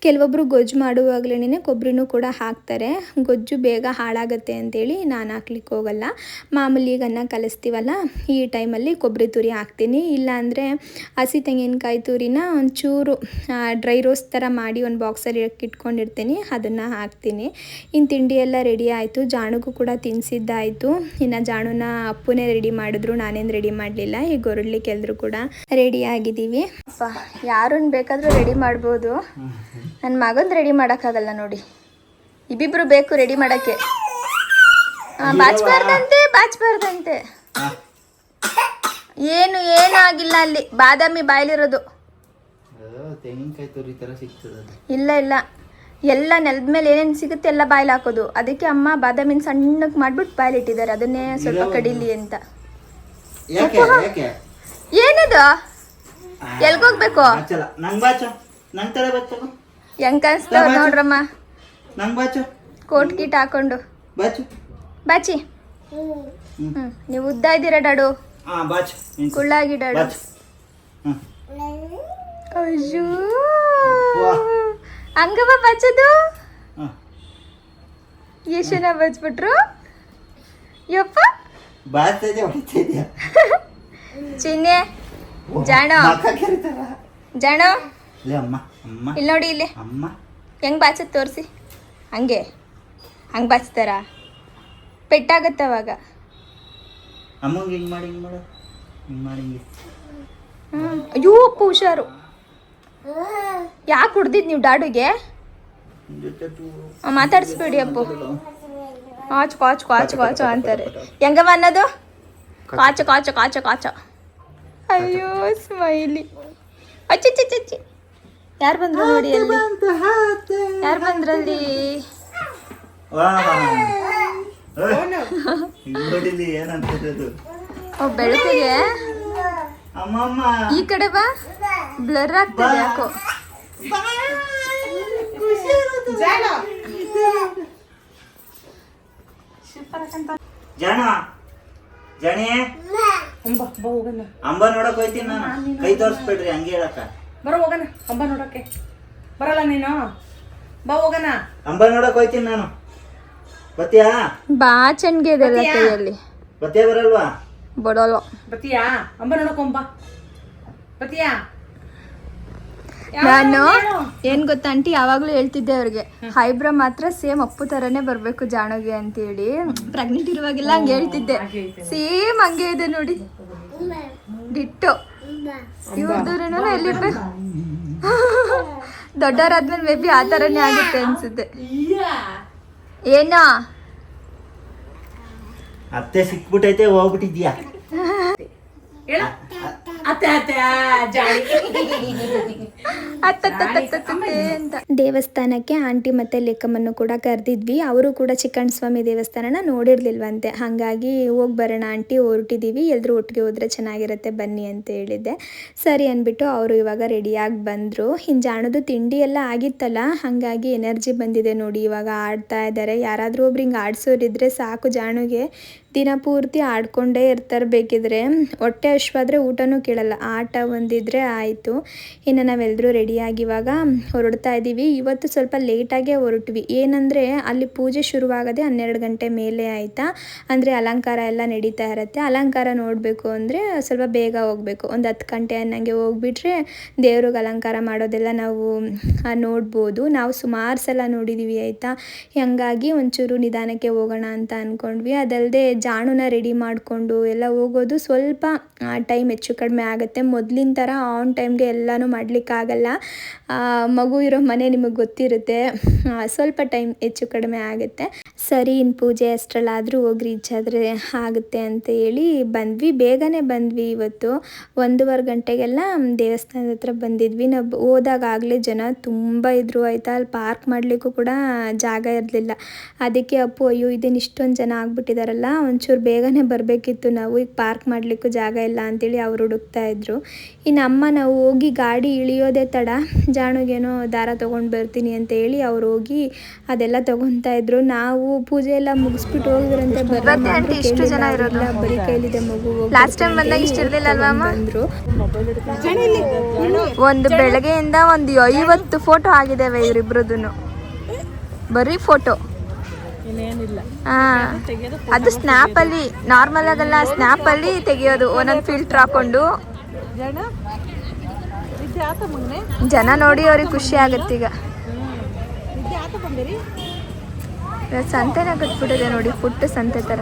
ಕೆಲವೊಬ್ಬರು ಗೊಜ್ಜು ಮಾಡುವಾಗಲೇ ಕೊಬ್ಬರಿನೂ ಕೂಡ ಹಾಕ್ತಾರೆ, ಗೊಜ್ಜು ಬೇಗ ಹಾಳಾಗುತ್ತೆ ಅಂತೇಳಿ ನಾನು ಹಾಕ್ಲಿಕ್ಕೆ ಹೋಗಲ್ಲ. ಮಾಮೂಲಿ ಈಗ ಅನ್ನ ಕಲಿಸ್ತೀವಲ್ಲ, ಈ ಟೈಮಲ್ಲಿ ಕೊಬ್ಬರಿ ತುರಿ ಹಾಕ್ತೀನಿ. ಇಲ್ಲಾಂದರೆ ಹಸಿ ತೆಂಗಿನಕಾಯಿ ತುರಿನ ಒಂಚೂರು ಡ್ರೈ ರೋಸ್ಟ್ ಥರ ಮಾಡಿ ಒಂದು ಬಾಕ್ಸಲ್ಲಿ ಇಟ್ಕೊಂಡಿರ್ತೀನಿ, ಅದನ್ನು ಹಾಕ್ತೀನಿ. ಇನ್ನು ತಿಂಡಿ ಎಲ್ಲ ರೆಡಿ ಆಯಿತು, ಜಾಣಗೂ ಕೂಡ ತಿನ್ನಿಸಿದ್ದಾಯಿತು. ಇನ್ನು ಜಾಣುನ ಅಪ್ಪನೇ ರೆಡಿ ಮಾಡಿದ್ರು, ನಾನೇನು ರೆಡಿ ಮಾಡಲಿಲ್ಲ. ಈಗ ಹೊರಡ್ಲಿಕ್ಕೆ ಎಲ್ಲರೂ ಕೂಡ ರೆಡಿ ಆಗಿದ್ದೀವಿ. ಅಪ್ಪ ಯಾರನ್ನ ಬೇಕಾದರೂ ರೆಡಿ ಮಾಡ್ಬೋದು, ನನ್ನ ಮಗಂದು ರೆಡಿ ಮಾಡೋಕ್ಕಾಗಲ್ಲ ನೋಡಿ. ಇಬ್ಬಿಬ್ರು ಬೇಕು ರೆಡಿ ಮಾಡೋಕ್ಕೆ. ಬಾಚ್ಬಾರ್ದಂತೆ ಏನು ಆಗಿಲ್ಲ, ಅಲ್ಲಿ ಬಾದಾಮಿ ಬಾಯಲ್ಲಿರೋದು. ಇಲ್ಲ ಎಲ್ಲ ನೆಲದ ಮೇಲೆ ಏನೇನು ಸಿಗುತ್ತೆ ಎಲ್ಲ ಬಾಯಲ್ಲಿ ಹಾಕೋದು. ಅದಕ್ಕೆ ಅಮ್ಮ ಬಾದಾಮಿನ ಸಣ್ಣಕ್ಕೆ ಮಾಡ್ಬಿಟ್ಟು ಬಾಯಲ್ಲಿ ಇಟ್ಟಿದ್ದಾರೆ, ಅದನ್ನೇ ಸ್ವಲ್ಪ ಕಡಿಲಿ ಅಂತ. ಏನಿದು, ಎಲ್ಗೋಗ್ಬೇಕು? ಹೆಂಗ್ ಕಾಣಿಸ್ತಾವ ನೋಡ್ರಮ್ಮ, ಕೋಟ್ ಕೀಟ್ ಹಾಕೊಂಡು. ಬಾಚಿ, ನೀವು ಉದ್ದ ಇದ್ದೀರಾ ಡಾಡು, ಕುಳ್ಳಾಗಿ ಡಾಡು. ಅಯ್ಯೋ, ಹಂಗವ ಬಚ್ಚದು, ಎಷ್ಟು ಜನ ಬಚ್ಬಿಟ್ರು ಯಪ್ಪ. ಚಿನ್ನೆ ಜಾಣೋ ಇಲ್ಲಿ ನೋಡಿ, ಇಲ್ಲಿ ಹೆಂಗ್ ಬಾಚದ್ ತೋರಿಸಿ. ಹಂಗೆ ಬಾಚ್ತಾರ, ಪೆಟ್ಟಾಗತ್ತೆ ಅವಾಗ. ಅಯ್ಯೋ ಅಪ್ಪ ಹುಷಾರು. ಯಾಕೆ ಕುಡ್ದಿದ್ ನೀವು ಡಾಡುಗೆ? ಮಾತಾಡಿಸ್ಬೇಡಿ ಅಪ್ಪು. ಕಾಚು ಕಾಚು ಕಾಚು ಕಾಚು ಅಂತಾರೆ. ಹೆಂಗವ ಅನ್ನೋದು? ಕಾಚು ಕಾಚು ಕಾಚು ಕಾಚು. ಅಯ್ಯೋ ಸ್ಮೈಲಿ. ಅಚ್ಚಿ ಯಾರು ಬಂದ್ರು ನೋಡಿ ಅಲ್ಲಿ, ಯಾರು ಬಂದ್ರಲ್ಲಿ? ಬೆಳಕಿಗೆ ಈ ಕಡೆ ಬಾ, ಬ್ಲರ್ ಆಗ್ತದೆ ಯಾಕೋ. ಅಂಬ ನೋಡಕ್ ಹೋಯ್ತೀನಿ ನಾನು, ಕೈ ತೋರಿಸ್ಬೇಡ್ರಿ ಹಂಗೆ ಹೇಳಕ್ಕ. ಬರೋ ಹೋಗಣ ಅಂಬ ನೋಡಕ್ಕೆ. ಬರಲ್ಲ ನೀನು? ಬಾ ಹೋಗಣ. ಅಂಬ ನೋಡಕ್ ಹೋಯ್ತೀನಿ ನಾನು, ಬತ್ತೀಯಾ? ಬಾ ಚಂಡ್ಗೆ ಇದೆಲ್ಲ ಕೈಯಲ್ಲಿ. ಬತ್ತೀಯಾ? ಬರಲ್ವಾ? ಬಡೋಲ್ಲ. ಬತ್ತೀಯಾ? ಅಂಬ ನೋಡಕೊಂಬ. ಬತ್ತೀಯಾ? ನಾನು ಏನ್ ಗೊತ್ತಾ ಆಂಟಿ, ಯಾವಾಗ್ಲೂ ಹೇಳ್ತಿದ್ದೆ ಅವ್ರಿಗೆ, ಹೈಬ್ರಾ ಮಾತ್ರ ಸೇಮ್ ಅಪ್ಪು ತರನೇ ಬರ್ಬೇಕು ಜಾಣೋಗೆ ಅಂತ ಹೇಳಿ. ಪ್ರೆಗ್ನೆಂಟ್ ಇರುವಾಗೆಲ್ಲ ಹಂಗೆ ಹೇಳ್ತಿದ್ದೆ, ಸೇಮ್ ಹಂಗೆ ಇದೆ ನೋಡಿ, ಡಿಟ್ಟೋ. ಇವ್ರದೂರೇನೋ ಎಲ್ಲಿರ್ಬೇಕು. ದೊಡ್ಡವರಾದ್ಮೇಲೆ ಮೇ ಬಿ ಆ ಥರನೇ ಆಗುತ್ತೆ ಅನ್ಸುತ್ತೆ. ಏನೋ ಅತ್ತೆ ಸಿಕ್ಬಿಟ್ಟೈತೆ ಹೋಗ್ಬಿಟ್ಟಿದ್ಯಾ? ಹೇಳು. ಅತ್ತೆ ಅತ್ತೆ ಜಾಳಿ. ಅಂತ ದೇವಸ್ಥಾನಕ್ಕೆ ಆಂಟಿ ಮತ್ತೆ ಲೆಕ್ಕಮ್ಮನ್ನು ಕೂಡ ಕರೆದಿದ್ವಿ. ಅವರು ಕೂಡ ಚಿಕ್ಕಣ್ಣ ಸ್ವಾಮಿ ದೇವಸ್ಥಾನನ ನೋಡಿರ್ಲಿಲ್ವಂತೆ. ಹಾಗಾಗಿ ಹೋಗಿ ಬರೋಣ ಆಂಟಿ, ಹೊರಟಿದ್ದೀವಿ, ಎಲ್ಲರೂ ಒಟ್ಟಿಗೆ ಹೋದ್ರೆ ಚೆನ್ನಾಗಿರುತ್ತೆ ಬನ್ನಿ ಅಂತ ಹೇಳಿದ್ದೆ. ಸರಿ ಅಂದ್ಬಿಟ್ಟು ಅವರು ಇವಾಗ ರೆಡಿಯಾಗಿ ಬಂದರು. ಇನ್ನು ಜಾಣದು ತಿಂಡಿ ಎಲ್ಲ ಆಗಿತ್ತಲ್ಲ, ಹಾಗಾಗಿ ಎನರ್ಜಿ ಬಂದಿದೆ ನೋಡಿ. ಇವಾಗ ಆಡ್ತಾ ಇದ್ದಾರೆ. ಯಾರಾದರೂ ಒಬ್ರು ಹಿಂಗೆ ಆಡ್ಸೋರಿದ್ರೆ ಸಾಕು, ಜಾಣುಗೆ ದಿನ ಪೂರ್ತಿ ಆಡ್ಕೊಂಡೇ ಇರ್ತಾರೆ. ಬೇಕಿದ್ರೆ ಹೊಟ್ಟೆ ಹಶ್ವಾದ್ರೆ ಊಟನೂ ಕೇಳಲ್ಲ, ಆಟ ಒಂದಿದ್ರೆ ಆಯಿತು. ಇನ್ನು ನಾವೆಲ್ಲರೂ ರೆಡಿಯಾಗಿ ಇವಾಗ ಹೊರಡ್ತಾ ಇದ್ದೀವಿ. ಇವತ್ತು ಸ್ವಲ್ಪ ಲೇಟಾಗೇ ಹೊರಟ್ವಿ. ಏನಂದರೆ ಅಲ್ಲಿ ಪೂಜೆ ಶುರುವಾಗದೆ 12 ಗಂಟೆ ಮೇಲೆ ಆಯಿತಾ. ಅಂದರೆ ಅಲಂಕಾರ ಎಲ್ಲ ನಡೀತಾ ಇರುತ್ತೆ. ಅಲಂಕಾರ ನೋಡಬೇಕು ಅಂದರೆ ಸ್ವಲ್ಪ ಬೇಗ ಹೋಗಬೇಕು. ಒಂದು 10 ಗಂಟೆ ಅನ್ನಂಗೆ ಹೋಗ್ಬಿಟ್ರೆ ದೇವ್ರಿಗೆ ಅಲಂಕಾರ ಮಾಡೋದೆಲ್ಲ ನಾವು ನೋಡ್ಬೋದು. ನಾವು ಸುಮಾರು ಸಲ ನೋಡಿದ್ದೀವಿ ಆಯಿತಾ. ಹಂಗಾಗಿ ಒಂಚೂರು ನಿಧಾನಕ್ಕೆ ಹೋಗೋಣ ಅಂತ ಅಂದ್ಕೊಂಡ್ವಿ. ಅದಲ್ಲದೆ ಜಾಣುನ ರೆಡಿ ಮಾಡಿಕೊಂಡು ಎಲ್ಲ ಹೋಗೋದು ಸ್ವಲ್ಪ ಟೈಮ್ ಹೆಚ್ಚು ಕಡಿಮೆ ಆಗುತ್ತೆ. ಮೊದಲಿನ ಥರ ಆನ್ ಟೈಮ್ಗೆ ಎಲ್ಲನೂ ಮಾಡಲಿಕ್ಕಾಗಲ್ಲ. ಮಗು ಇರೋ ಮನೆ ನಿಮಗೆ ಗೊತ್ತಿರುತ್ತೆ, ಸ್ವಲ್ಪ ಟೈಮ್ ಹೆಚ್ಚು ಕಡಿಮೆ ಆಗುತ್ತೆ. ಸರಿ, ಇನ್ನು ಪೂಜೆ ಅಷ್ಟರಲ್ಲಾದರೂ ಹೋಗಿ ರೀಚ್ ಆದರೆ ಆಗುತ್ತೆ ಅಂತ ಹೇಳಿ ಬಂದ್ವಿ. ಬೇಗನೆ ಬಂದ್ವಿ. ಇವತ್ತು 1:15 ಗಂಟೆಗೆಲ್ಲ ದೇವಸ್ಥಾನದ ಹತ್ರ ಬಂದಿದ್ವಿ. ನಾವು ಹೋದಾಗಲೇ ಜನ ತುಂಬ ಇದ್ದರು ಆಯಿತಾ. ಅಲ್ಲಿ ಪಾರ್ಕ್ ಮಾಡಲಿಕ್ಕೂ ಕೂಡ ಜಾಗ ಇರಲಿಲ್ಲ. ಅದಕ್ಕೆ ಅಪ್ಪು, ಅಯ್ಯೋ ಇದೇನು ಇಷ್ಟೊಂದು ಜನ ಆಗ್ಬಿಟ್ಟಿದಾರಲ್ಲ, ಒಂಚೂರು ಬೇಗನೆ ಬರಬೇಕಿತ್ತು ನಾವು, ಈಗ ಪಾರ್ಕ್ ಮಾಡಲಿಕ್ಕೂ ಜಾಗ ಇಲ್ಲ ಅಂತೇಳಿ ಅವರು ಹುಡುಕ್ತಾ ಇದ್ರು. ಇನ್ನು ಅಮ್ಮ ನಾವು ಹೋಗಿ ಗಾಡಿ ಇಳಿಯೋದೇ ತಡ, ಜಾಣುಗೇನೋ ದಾರ ತೊಗೊಂಡು ಬರ್ತೀನಿ ಅಂತ ಹೇಳಿ ಅವ್ರು ಹೋಗಿ ಅದೆಲ್ಲ ತೊಗೊತಾ ಇದ್ರು. ನಾವು ಪೂಜೆ ಎಲ್ಲ ಮುಗಿಸ್ಬಿಟ್ಟು ಹೋಗಿದ್ರಂತೆ. ಇಷ್ಟು ಜನ ಇರೋಲ್ಲ, ಬರೀ ಕೈಲಿದೆ ಮಗು. ಲಾಸ್ಟ್ ಟೈಮ್ ಬಂದಾಗ ಇಷ್ಟು ಇರಲಿಲ್ಲ ಅಲ್ವಾ ಬಂದರು. ಒಂದು ಬೆಳಗ್ಗೆಯಿಂದ ಒಂದು 50 ಫೋಟೋ ಆಗಿದ್ದಾವೆ ಇವರಿಬ್ರದ್ದು, ಬರೀ ಫೋಟೋ. ಅದು ಸ್ನ್ಯಾಪಲ್ಲಿ, ನಾರ್ಮಲ್ ಆಗಲ್ಲ, ಸ್ನ್ಯಾಪಲ್ಲಿ ತೆಗಿಯೋದು ಒಂದೊಂದು ಫಿಲ್ಟರ್ ಹಾಕೊಂಡು. ಜನ ನೋಡಿ ಅವ್ರಿಗೆ ಖುಷಿ ಆಗುತ್ತೆ. ಈಗ ಸಂತೆನ ಕಟ್ಬಿಟ್ಟಿದೆ ನೋಡಿ, ಪುಟ್ಟ ಸಂತೆ ಥರ.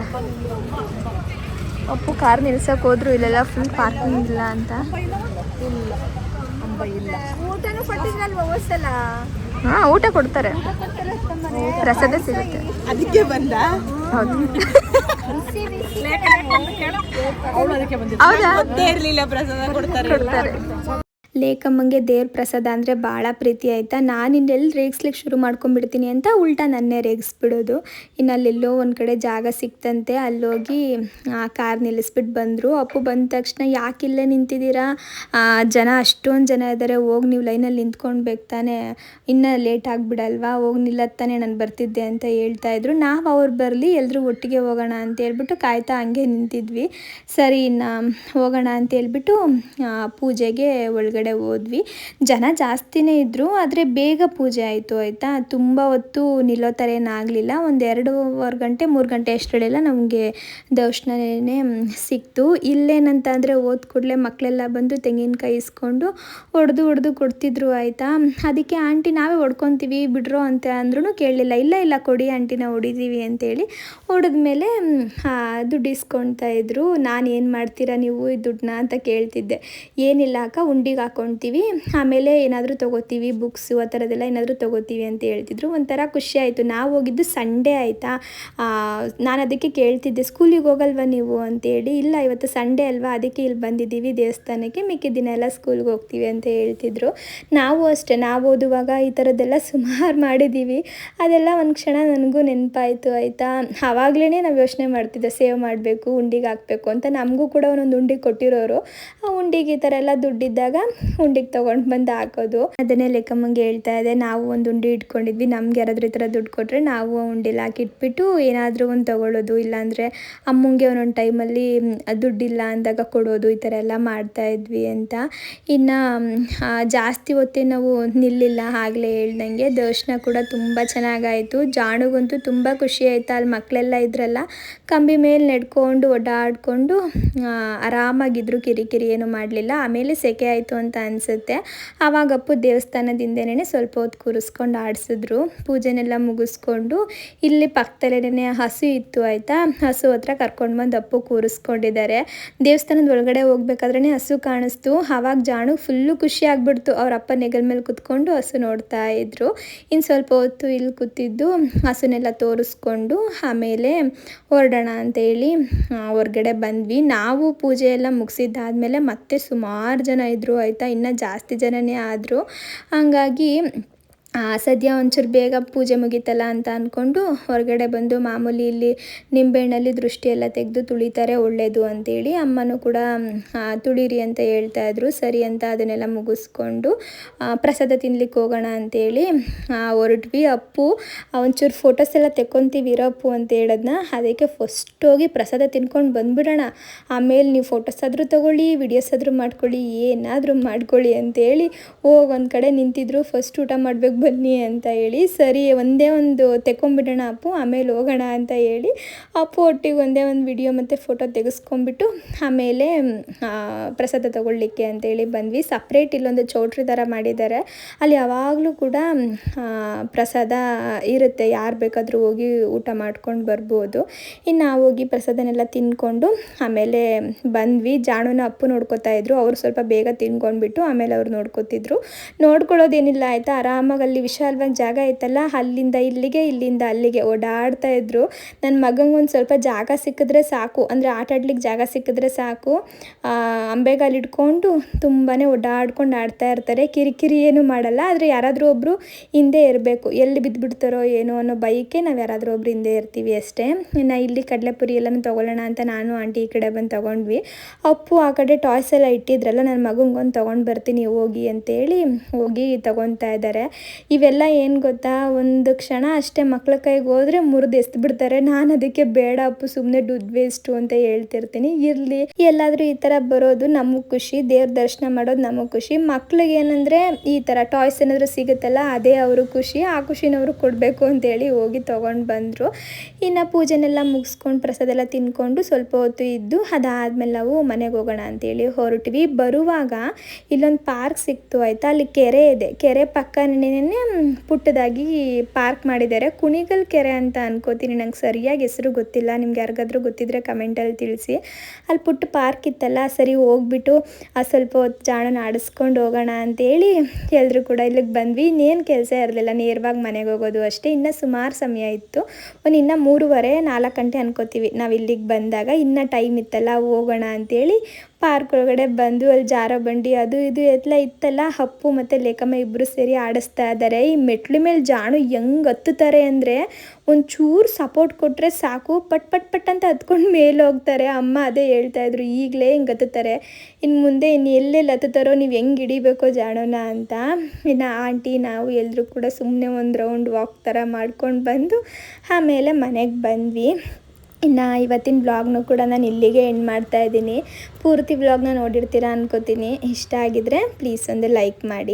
ಅಪ್ಪು ಕಾರ್ ನಿಲ್ಸಕ್ಕೆ ಹೋದ್ರು, ಇಲ್ಲೆಲ್ಲ ಫುಲ್ ಪಾರ್ಕಿಂಗ್ ಇಲ್ಲ ಅಂತ. ಊಟನೂ ಕೊಟ್ಟಿದ್ರಲ್ವ ಹೋದ್ಸಲ? ಹಾಂ, ಊಟ ಕೊಡ್ತಾರೆ, ಪ್ರಸಾದ ಸಿಗುತ್ತೆ. ಅದಕ್ಕೆ ಬಂದ. ಹೌದು, ಹೌದಾ? ಇರಲಿಲ್ಲ, ಪ್ರಸಾದ ಕೊಡ್ತಾರೆ. ಲೇಕಮ್ಮಂಗೆ ದೇವ್ರ ಪ್ರಸಾದ ಅಂದರೆ ಭಾಳ ಪ್ರೀತಿ ಆಯಿತಾ. ನಾನು ಇನ್ನೆಲ್ಲಿ ರೇಗಿಸ್ಲಿಕ್ಕೆ ಶುರು ಮಾಡ್ಕೊಂಡ್ಬಿಡ್ತೀನಿ ಅಂತ ಉಲ್ಟಾ ನನ್ನೇ ರೇಗಿಸ್ಬಿಡೋದು. ಇನ್ನು ಅಲ್ಲೆಲ್ಲೋ ಒಂದು ಕಡೆ ಜಾಗ ಸಿಕ್ತಂತೆ, ಅಲ್ಲೋಗಿ ಕಾರ್ ನಿಲ್ಲಿಸ್ಬಿಟ್ಟು ಬಂದರು. ಅಪ್ಪು ಬಂದ ತಕ್ಷಣ ಯಾಕಿಲ್ಲೇ ನಿಂತಿದ್ದೀರಾ, ಜನ ಅಷ್ಟೊಂದು ಜನ ಇದ್ದಾರೆ, ಹೋಗಿ ನೀವು ಲೈನಲ್ಲಿ ನಿಂತ್ಕೊಳ್ಬೇಕು ತಾನೆ, ಇನ್ನೂ ಲೇಟ್ ಆಗಿಬಿಡಲ್ವಾ, ಹೋಗಿ ನಿಲ್ಲತ್ತಾನೆ, ನಾನು ಬರ್ತಿದ್ದೆ ಅಂತ ಹೇಳ್ತಾಯಿದ್ರು. ನಾವು ಅವ್ರು ಬರಲಿ, ಎಲ್ಲರೂ ಒಟ್ಟಿಗೆ ಹೋಗೋಣ ಅಂತ ಹೇಳ್ಬಿಟ್ಟು ಕಾಯ್ತಾ ಹಂಗೆ ನಿಂತಿದ್ವಿ. ಸರಿ, ಇನ್ನು ಹೋಗೋಣ ಅಂತ ಹೇಳ್ಬಿಟ್ಟು ಪೂಜೆಗೆ ಒಳಗಡೆ ಹೋದ್ವಿ. ಜನ ಜಾಸ್ತಿನೇ ಇದ್ದರು, ಆದರೆ ಬೇಗ ಪೂಜೆ ಆಯಿತು ಆಯಿತಾ. ತುಂಬ ಹೊತ್ತು ನಿಲ್ಲೋ ಥರ ಏನಾಗಲಿಲ್ಲ. ಒಂದು 2:15 ಗಂಟೆ 3 ಗಂಟೆ ಅಷ್ಟರಲ್ಲೆಲ್ಲ ನಮಗೆ ದರ್ಶನನೇ ಸಿಕ್ತು. ಇಲ್ಲೇನಂತ ಅಂದರೆ ಹೋದ ಕೂಡಲೇ ಮಕ್ಕಳೆಲ್ಲ ಬಂದು ತೆಂಗಿನಕಾಯಿ ಇಸ್ಕೊಂಡು ಹೊಡೆದು ಕೊಡ್ತಿದ್ರು ಆಯಿತಾ. ಅದಕ್ಕೆ ಆಂಟಿ ನಾವೇ ಹೊಡ್ಕೊತೀವಿ ಬಿಡ್ರೋ ಅಂತ ಅಂದ್ರೂ ಕೇಳಲಿಲ್ಲ. ಇಲ್ಲ ಕೊಡಿ ಆಂಟಿ, ನಾವು ಹೊಡಿತೀವಿ ಅಂತೇಳಿ ಹೊಡೆದ್ಮೇಲೆ ದುಡ್ಡು ಇಸ್ಕೊಳ್ತಾ ಇದ್ರು. ನಾನು ಏನು ಮಾಡ್ತೀರಾ ನೀವು ಈ ದುಡ್ಡನ್ನ ಅಂತ ಕೇಳ್ತಿದ್ದೆ. ಏನಿಲ್ಲ ಅಕ್ಕ, ಉಂಡಿಗೆ ಹಾಕ್ಕೊಳ್ತೀವಿ, ಆಮೇಲೆ ಏನಾದರೂ ತೊಗೋತೀವಿ, ಬುಕ್ಸು ಆ ಥರದ್ದೆಲ್ಲ ಏನಾದರೂ ತೊಗೋತೀವಿ ಅಂತ ಹೇಳ್ತಿದ್ರು. ಒಂಥರ ಖುಷಿ ಆಯಿತು. ನಾವು ಹೋಗಿದ್ದು ಸಂಡೇ ಆಯಿತಾ. ನಾನು ಅದಕ್ಕೆ ಕೇಳ್ತಿದ್ದೆ, ಸ್ಕೂಲಿಗೆ ಹೋಗಲ್ವಾ ನೀವು ಅಂತೇಳಿ. ಇಲ್ಲ, ಇವತ್ತು ಸಂಡೇ ಅಲ್ವಾ, ಅದಕ್ಕೆ ಇಲ್ಲಿ ಬಂದಿದ್ದೀವಿ ದೇವಸ್ಥಾನಕ್ಕೆ, ಮಿಕ್ಕಿದ ದಿನ ಎಲ್ಲ ಸ್ಕೂಲ್ಗೆ ಹೋಗ್ತೀವಿ ಅಂತ ಹೇಳ್ತಿದ್ರು. ನಾವು ಅಷ್ಟೇ, ನಾವು ಓದುವಾಗ ಈ ಥರದ್ದೆಲ್ಲ ಸುಮಾರು ಮಾಡಿದ್ದೀವಿ. ಅದೆಲ್ಲ ಒಂದು ಕ್ಷಣ ನನಗೂ ನೆನಪಾಯಿತು ಆಯಿತಾ. ಆವಾಗಲೇ ನಾವು ಯೋಚನೆ ಮಾಡ್ತಿದ್ದೆ, ಸೇವ್ ಮಾಡಬೇಕು, ಉಂಡಿಗೆ ಹಾಕಬೇಕು ಅಂತ. ನಮಗೂ ಕೂಡ ಒಂದೊಂದು ಉಂಡಿಗೆ ಕೊಟ್ಟಿರೋರು. ಆ ಉಂಡಿಗೆ ಈ ಥರ ಎಲ್ಲ ದುಡ್ಡಿದ್ದಾಗ ಉಂಡಿಗೆ ತೊಗೊಂಡು ಬಂದು ಹಾಕೋದು. ಅದನ್ನೇ ಲೆಕ್ಕಮ್ಮಂಗೆ ಹೇಳ್ತಾ ಇದೆ. ನಾವು ಒಂದು ಉಂಡೆ ಇಟ್ಕೊಂಡಿದ್ವಿ, ನಮ್ಗೆ ಯಾರಾದರೂ ಈ ಥರ ದುಡ್ಡು ಕೊಟ್ಟರೆ ನಾವು ಉಂಡೆಲಿ ಹಾಕಿಟ್ಬಿಟ್ಟು ಏನಾದರೂ ಒಂದು ತೊಗೊಳ್ಳೋದು, ಇಲ್ಲಾಂದರೆ ಅಮ್ಮಂಗೆ ಒಂದೊಂದು ಟೈಮಲ್ಲಿ ದುಡ್ಡಿಲ್ಲ ಅಂದಾಗ ಕೊಡೋದು, ಈ ಥರ ಎಲ್ಲ ಮಾಡ್ತಾಯಿದ್ವಿ ಅಂತ. ಇನ್ನು ಜಾಸ್ತಿ ಹೊತ್ತೇ ನಾವು ನಿಲ್ಲಿಲ್ಲ, ಆಗಲೇ ಹೇಳ್ದಂಗೆ. ದರ್ಶನ ಕೂಡ ತುಂಬ ಚೆನ್ನಾಗಾಯಿತು. ಜಾಣುಗಂತೂ ತುಂಬ ಖುಷಿ ಆಯಿತಾ. ಅಲ್ಲಿ ಮಕ್ಕಳೆಲ್ಲ ಇದ್ರಲ್ಲ, ಕಂಬಿ ಮೇಲೆ ನಡ್ಕೊಂಡು ಓಡಾಡಿಕೊಂಡು ಆರಾಮಾಗಿದ್ರು, ಕಿರಿಕಿರಿ ಏನು ಮಾಡಲಿಲ್ಲ. ಆಮೇಲೆ ಸೆಕೆ ಆಯಿತು ಅಂತ ಅಂತ ಅನಿಸುತ್ತೆ. ಆವಾಗ ಅಪ್ಪು ದೇವಸ್ಥಾನದಿಂದನೇ ಸ್ವಲ್ಪ ಹೊತ್ತು ಕೂರಿಸ್ಕೊಂಡು ಆಡಿಸಿದ್ರು. ಪೂಜೆನೆಲ್ಲ ಮುಗಿಸ್ಕೊಂಡು ಇಲ್ಲಿ ಪಕ್ಕದಲ್ಲೇ ಹಸು ಇತ್ತು ಆಯಿತಾ, ಹಸು ಹತ್ರ ಕರ್ಕೊಂಡು ಬಂದು ಅಪ್ಪು ಕೂರಿಸ್ಕೊಂಡಿದ್ದಾರೆ. ದೇವಸ್ಥಾನದ ಒಳಗಡೆ ಹೋಗ್ಬೇಕಾದ್ರೆ ಹಸು ಕಾಣಿಸ್ತು. ಆವಾಗ ಜಾಣು ಫುಲ್ಲು ಖುಷಿ ಆಗ್ಬಿಡ್ತು. ಅವ್ರ ಅಪ್ಪ ನೆಗಲ್ ಮೇಲೆ ಕುತ್ಕೊಂಡು ಹಸು ನೋಡ್ತಾ ಇದ್ರು. ಇನ್ನು ಸ್ವಲ್ಪ ಹೊತ್ತು ಇಲ್ಲಿ ಕೂತಿದ್ದು ಹಸುನೆಲ್ಲ ತೋರಿಸ್ಕೊಂಡು ಆಮೇಲೆ ಹೊರಡೋಣ ಅಂತೇಳಿ ಹೊರಗಡೆ ಬಂದ್ವಿ. ನಾವು ಪೂಜೆ ಎಲ್ಲ ಮುಗಿಸಿದ್ದಾದ್ಮೇಲೆ ಮತ್ತೆ ಸುಮಾರು ಜನ ಇದ್ದರು ಆಯಿತಾ, ಇನ್ನೂ ಜಾಸ್ತಿ ಜನನೇ ಆದರು. ಹಂಗಾಗಿ ಸದ್ಯ ಒಂಚೂರು ಬೇಗ ಪೂಜೆ ಮುಗೀತಲ್ಲ ಅಂತ ಅಂದ್ಕೊಂಡು ಹೊರಗಡೆ ಬಂದು ಮಾಮೂಲಿ ಇಲ್ಲಿ ನಿಂಬೆಹಣ್ಣಲ್ಲಿ ದೃಷ್ಟಿ ಎಲ್ಲ ತೆಗೆದು ತುಳಿತಾರೆ ಒಳ್ಳೆಯದು ಅಂತೇಳಿ ಅಮ್ಮನೂ ಕೂಡ ತುಳೀರಿ ಅಂತ ಹೇಳ್ತಾಯಿದ್ರು. ಸರಿ ಅಂತ ಅದನ್ನೆಲ್ಲ ಮುಗಿಸ್ಕೊಂಡು ಪ್ರಸಾದ ತಿನ್ಲಿಕ್ಕೆ ಹೋಗೋಣ ಅಂತೇಳಿ ಹೊರಟ್ವಿ. ಅಪ್ಪು ಒಂಚೂರು ಫೋಟೋಸ್ ಎಲ್ಲ ತೆಕ್ಕೊತೀವಿ ಇರಪ್ಪು ಅಂತ ಹೇಳೋದನ್ನ, ಅದಕ್ಕೆ ಫಸ್ಟ್ ಹೋಗಿ ಪ್ರಸಾದ ತಿನ್ಕೊಂಡು ಬಂದುಬಿಡೋಣ, ಆಮೇಲೆ ನೀವು ಫೋಟೋಸ್ ಆದರೂ ತೊಗೊಳ್ಳಿ, ವಿಡಿಯೋಸ್ ಆದರೂ ಮಾಡ್ಕೊಳ್ಳಿ, ಏನಾದರೂ ಮಾಡ್ಕೊಳ್ಳಿ ಅಂತೇಳಿ ಹೋಗಿ ಒಂದು ಕಡೆ ನಿಂತಿದ್ರು. ಫಸ್ಟ್ ಊಟ ಮಾಡಬೇಕು ಬನ್ನಿ ಅಂತ ಹೇಳಿ, ಸರಿ ಒಂದೇ ಒಂದು ತೆಕ್ಕೊಂಬಿಡೋಣ ಅಪ್ಪು ಆಮೇಲೆ ಹೋಗೋಣ ಅಂತ ಹೇಳಿ ಅಪ್ಪು ಒಟ್ಟಿಗೆ ಒಂದೇ ಒಂದು ವಿಡಿಯೋ ಮತ್ತು ಫೋಟೋ ತೆಗೆಸ್ಕೊಂಬಿಟ್ಟು ಆಮೇಲೆ ಪ್ರಸಾದ ತೊಗೊಳ್ಳಿಕ್ಕೆ ಅಂತೇಳಿ ಬಂದ್ವಿ. ಸಪ್ರೇಟ್ ಇಲ್ಲೊಂದು ಚೌಟ್ರಿ ಥರ ಮಾಡಿದ್ದಾರೆ, ಅಲ್ಲಿ ಯಾವಾಗಲೂ ಕೂಡ ಪ್ರಸಾದ ಇರುತ್ತೆ, ಯಾರು ಬೇಕಾದರೂ ಹೋಗಿ ಊಟ ಮಾಡ್ಕೊಂಡು ಬರ್ಬೋದು. ಇನ್ನು ನಾವು ಹೋಗಿ ಪ್ರಸಾದನೆಲ್ಲ ತಿಂದ್ಕೊಂಡು ಆಮೇಲೆ ಬಂದ್ವಿ. ಜಾಣುನ ಅಪ್ಪು ನೋಡ್ಕೋತಾ ಇದ್ರು, ಅವರು ಸ್ವಲ್ಪ ಬೇಗ ತಿನ್ಕೊಂಡ್ಬಿಟ್ಟು ಆಮೇಲೆ ಅವ್ರು ನೋಡ್ಕೋತಿದ್ರು. ನೋಡ್ಕೊಳ್ಳೋದೇನಿಲ್ಲ ಆಯಿತಾ, ಆರಾಮಾಗಿ ಅಲ್ಲಿ ವಿಶಾಲವಾಗಿ ಜಾಗ ಇತ್ತಲ್ಲ, ಅಲ್ಲಿಂದ ಇಲ್ಲಿಗೆ ಇಲ್ಲಿಂದ ಅಲ್ಲಿಗೆ ಓಡಾಡ್ತಾ ಇದ್ರು. ನನ್ನ ಮಗಂಗೆ ಒಂದು ಸ್ವಲ್ಪ ಜಾಗ ಸಿಕ್ಕಿದ್ರೆ ಸಾಕು, ಅಂದರೆ ಆಟ ಆಡ್ಲಿಕ್ಕೆ ಜಾಗ ಸಿಕ್ಕಿದ್ರೆ ಸಾಕು, ಅಂಬೆಗಾಲು ಇಟ್ಕೊಂಡು ತುಂಬಾ ಓಡಾಡ್ಕೊಂಡು ಆಡ್ತಾ ಇರ್ತಾರೆ. ಕಿರಿಕಿರಿ ಏನೂ ಮಾಡಲ್ಲ, ಆದರೆ ಯಾರಾದರೂ ಒಬ್ಬರು ಹಿಂದೆ ಇರಬೇಕು, ಎಲ್ಲಿ ಬಿದ್ದುಬಿಡ್ತಾರೋ ಏನೋ ಅನ್ನೋ ಬೈಕೆ ನಾವು ಯಾರಾದರೂ ಒಬ್ರು ಹಿಂದೆ ಇರ್ತೀವಿ ಅಷ್ಟೇ. ಇನ್ನು ಇಲ್ಲಿ ಕಡಲೆಪುರಿ ಎಲ್ಲನೂ ತೊಗೊಳ್ಳೋಣ ಅಂತ ನಾನು ಆಂಟಿ ಈ ಕಡೆ ಬಂದು ತೊಗೊಂಡ್ವಿ. ಅಪ್ಪು ಆ ಕಡೆ ಟಾಯ್ಸ್ ಎಲ್ಲ ಇಟ್ಟಿದ್ರಲ್ಲ, ನನ್ನ ಮಗಂಗೊಂದು ತೊಗೊಂಡು ಬರ್ತೀನಿ ಹೋಗಿ ಅಂತೇಳಿ ಹೋಗಿ ತೊಗೊತಾ ಇದ್ದಾರೆ. ಇವೆಲ್ಲ ಏನು ಗೊತ್ತಾ, ಒಂದು ಕ್ಷಣ ಅಷ್ಟೇ ಮಕ್ಳ ಕೈಗೆ ಹೋದರೆ ಮುರಿದು ಎಸ್ಬಿಡ್ತಾರೆ. ನಾನು ಅದಕ್ಕೆ ಬೇಡ ಅಪ್ಪು, ಸುಮ್ಮನೆ ದುಡ್ಡು ವೇಸ್ಟು ಅಂತ ಹೇಳ್ತಿರ್ತೀನಿ. ಇರಲಿ, ಎಲ್ಲಾದರೂ ಈ ಥರ ಬರೋದು ನಮಗೆ ಖುಷಿ, ದೇವ್ರ ದರ್ಶನ ಮಾಡೋದು ನಮಗೆ ಖುಷಿ. ಮಕ್ಳಿಗೆ ಏನಂದರೆ ಈ ಥರ ಟಾಯ್ಸ್ ಏನಾದರೂ ಸಿಗುತ್ತಲ್ಲ ಅದೇ ಅವರು ಖುಷಿ, ಆ ಖುಷಿನವರು ಕೊಡಬೇಕು ಅಂತೇಳಿ ಹೋಗಿ ತೊಗೊಂಡು ಬಂದರು. ಇನ್ನು ಪೂಜೆನೆಲ್ಲ ಮುಗಿಸ್ಕೊಂಡು ಪ್ರಸಾದ ಎಲ್ಲ ತಿನ್ಕೊಂಡು ಸ್ವಲ್ಪ ಹೊತ್ತು ಇದ್ದು ಅದಾದಮೇಲೆ ನಾವು ಮನೆಗೆ ಹೋಗೋಣ ಅಂತೇಳಿ ಹೊರಟ್ವಿ. ಬರುವಾಗ ಇಲ್ಲೊಂದು ಪಾರ್ಕ್ ಸಿಕ್ತು ಆಯಿತಾ, ಅಲ್ಲಿ ಕೆರೆ ಇದೆ, ಕೆರೆ ಪಕ್ಕನೇ ಪುಟ್ಟದಾಗಿ ಪಾರ್ಕ್ ಮಾಡಿದ್ದಾರೆ. ಕುಣಿಗಲ್ ಕೆರೆ ಅಂತ ಅನ್ಕೋತೀನಿ, ನಂಗೆ ಸರಿಯಾಗಿ ಹೆಸರು ಗೊತ್ತಿಲ್ಲ, ನಿಮ್ಗೆ ಯಾರಿಗಾದ್ರೂ ಗೊತ್ತಿದ್ರೆ ಕಮೆಂಟಲ್ಲಿ ತಿಳಿಸಿ. ಅಲ್ಲಿ ಪುಟ್ಟ ಪಾರ್ಕ್ ಇತ್ತಲ್ಲ, ಸರಿ ಹೋಗ್ಬಿಟ್ಟು ಸ್ವಲ್ಪ ಹೊತ್ತು ಜಾಣನ ಆಡಿಸ್ಕೊಂಡು ಹೋಗೋಣ ಅಂತೇಳಿ ಎಲ್ಲರೂ ಕೂಡ ಇಲ್ಲಿಗೆ ಬಂದ್ವಿ. ಇನ್ನೇನು ಕೆಲಸ ಇರಲಿಲ್ಲ, ನೇರವಾಗಿ ಮನೆಗೆ ಹೋಗೋದು ಅಷ್ಟೇ. ಇನ್ನು ಸುಮಾರು ಸಮಯ ಇತ್ತು, ಇನ್ನೂ 3:30-4 ಗಂಟೆ ಅನ್ಕೋತೀವಿ ನಾವು ಇಲ್ಲಿಗೆ ಬಂದಾಗ. ಇನ್ನೂ ಟೈಮ್ ಇತ್ತಲ್ಲ ಹೋಗೋಣ ಅಂತೇಳಿ ಪಾರ್ಕ್ ಒಳಗಡೆ ಬಂದು ಅಲ್ಲಿ ಜಾರೋ ಬಂಡಿ ಅದು ಇದು ಎಲ್ಲ ಇತ್ತಲ್ಲ, ಅಪ್ಪು ಮತ್ತು ಲೇಖಮ್ಮ ಇಬ್ಬರು ಸೇರಿ ಆಡಿಸ್ತಾ ಇದ್ದಾರೆ. ಈ ಮೆಟ್ಲು ಮೇಲೆ ಜಾಣು ಹೆಂಗೆ ಹತ್ತುತ್ತಾರೆ ಅಂದರೆ ಒಂಚೂರು ಸಪೋರ್ಟ್ ಕೊಟ್ಟರೆ ಸಾಕು, ಪಟ್ ಪಟ್ ಪಟ್ ಅಂತ ಹತ್ಕೊಂಡು ಮೇಲೆ ಹೋಗ್ತಾರೆ. ಅಮ್ಮ ಅದೇ ಹೇಳ್ತಾಯಿದ್ರು, ಈಗಲೇ ಹಿಂಗೆ ಹತ್ತುತ್ತಾರೆ, ಇನ್ನು ಮುಂದೆ ಎಲ್ಲೆಲ್ಲಿ ಹತ್ತುತ್ತಾರೋ ನೀವು ಹೆಂಗೆ ಹಿಡಿಬೇಕೋ ಜಾಣುನ ಅಂತ. ಇನ್ನು ಆಂಟಿ ನಾವು ಎಲ್ಲರೂ ಕೂಡ ಸುಮ್ಮನೆ ಒಂದು ರೌಂಡ್ ವಾಕ್ ಥರ ಮಾಡ್ಕೊಂಡು ಬಂದು ಆಮೇಲೆ ಮನೆಗೆ ಬಂದ್ವಿ. ಇನ್ನು ಇವತ್ತಿನ ಬ್ಲಾಗ್ನೂ ಕೂಡ ನಾನು ಇಲ್ಲಿಗೆ ಎಂಡ್ ಮಾಡ್ತಾಯಿದ್ದೀನಿ. ಪೂರ್ತಿ ಬ್ಲಾಗ್ನ ನೋಡಿರ್ತೀರಾ ಅನ್ಕೋತೀನಿ. ಇಷ್ಟ ಆಗಿದ್ರೆ ಪ್ಲೀಸ್ ಒಂದು ಲೈಕ್ ಮಾಡಿ.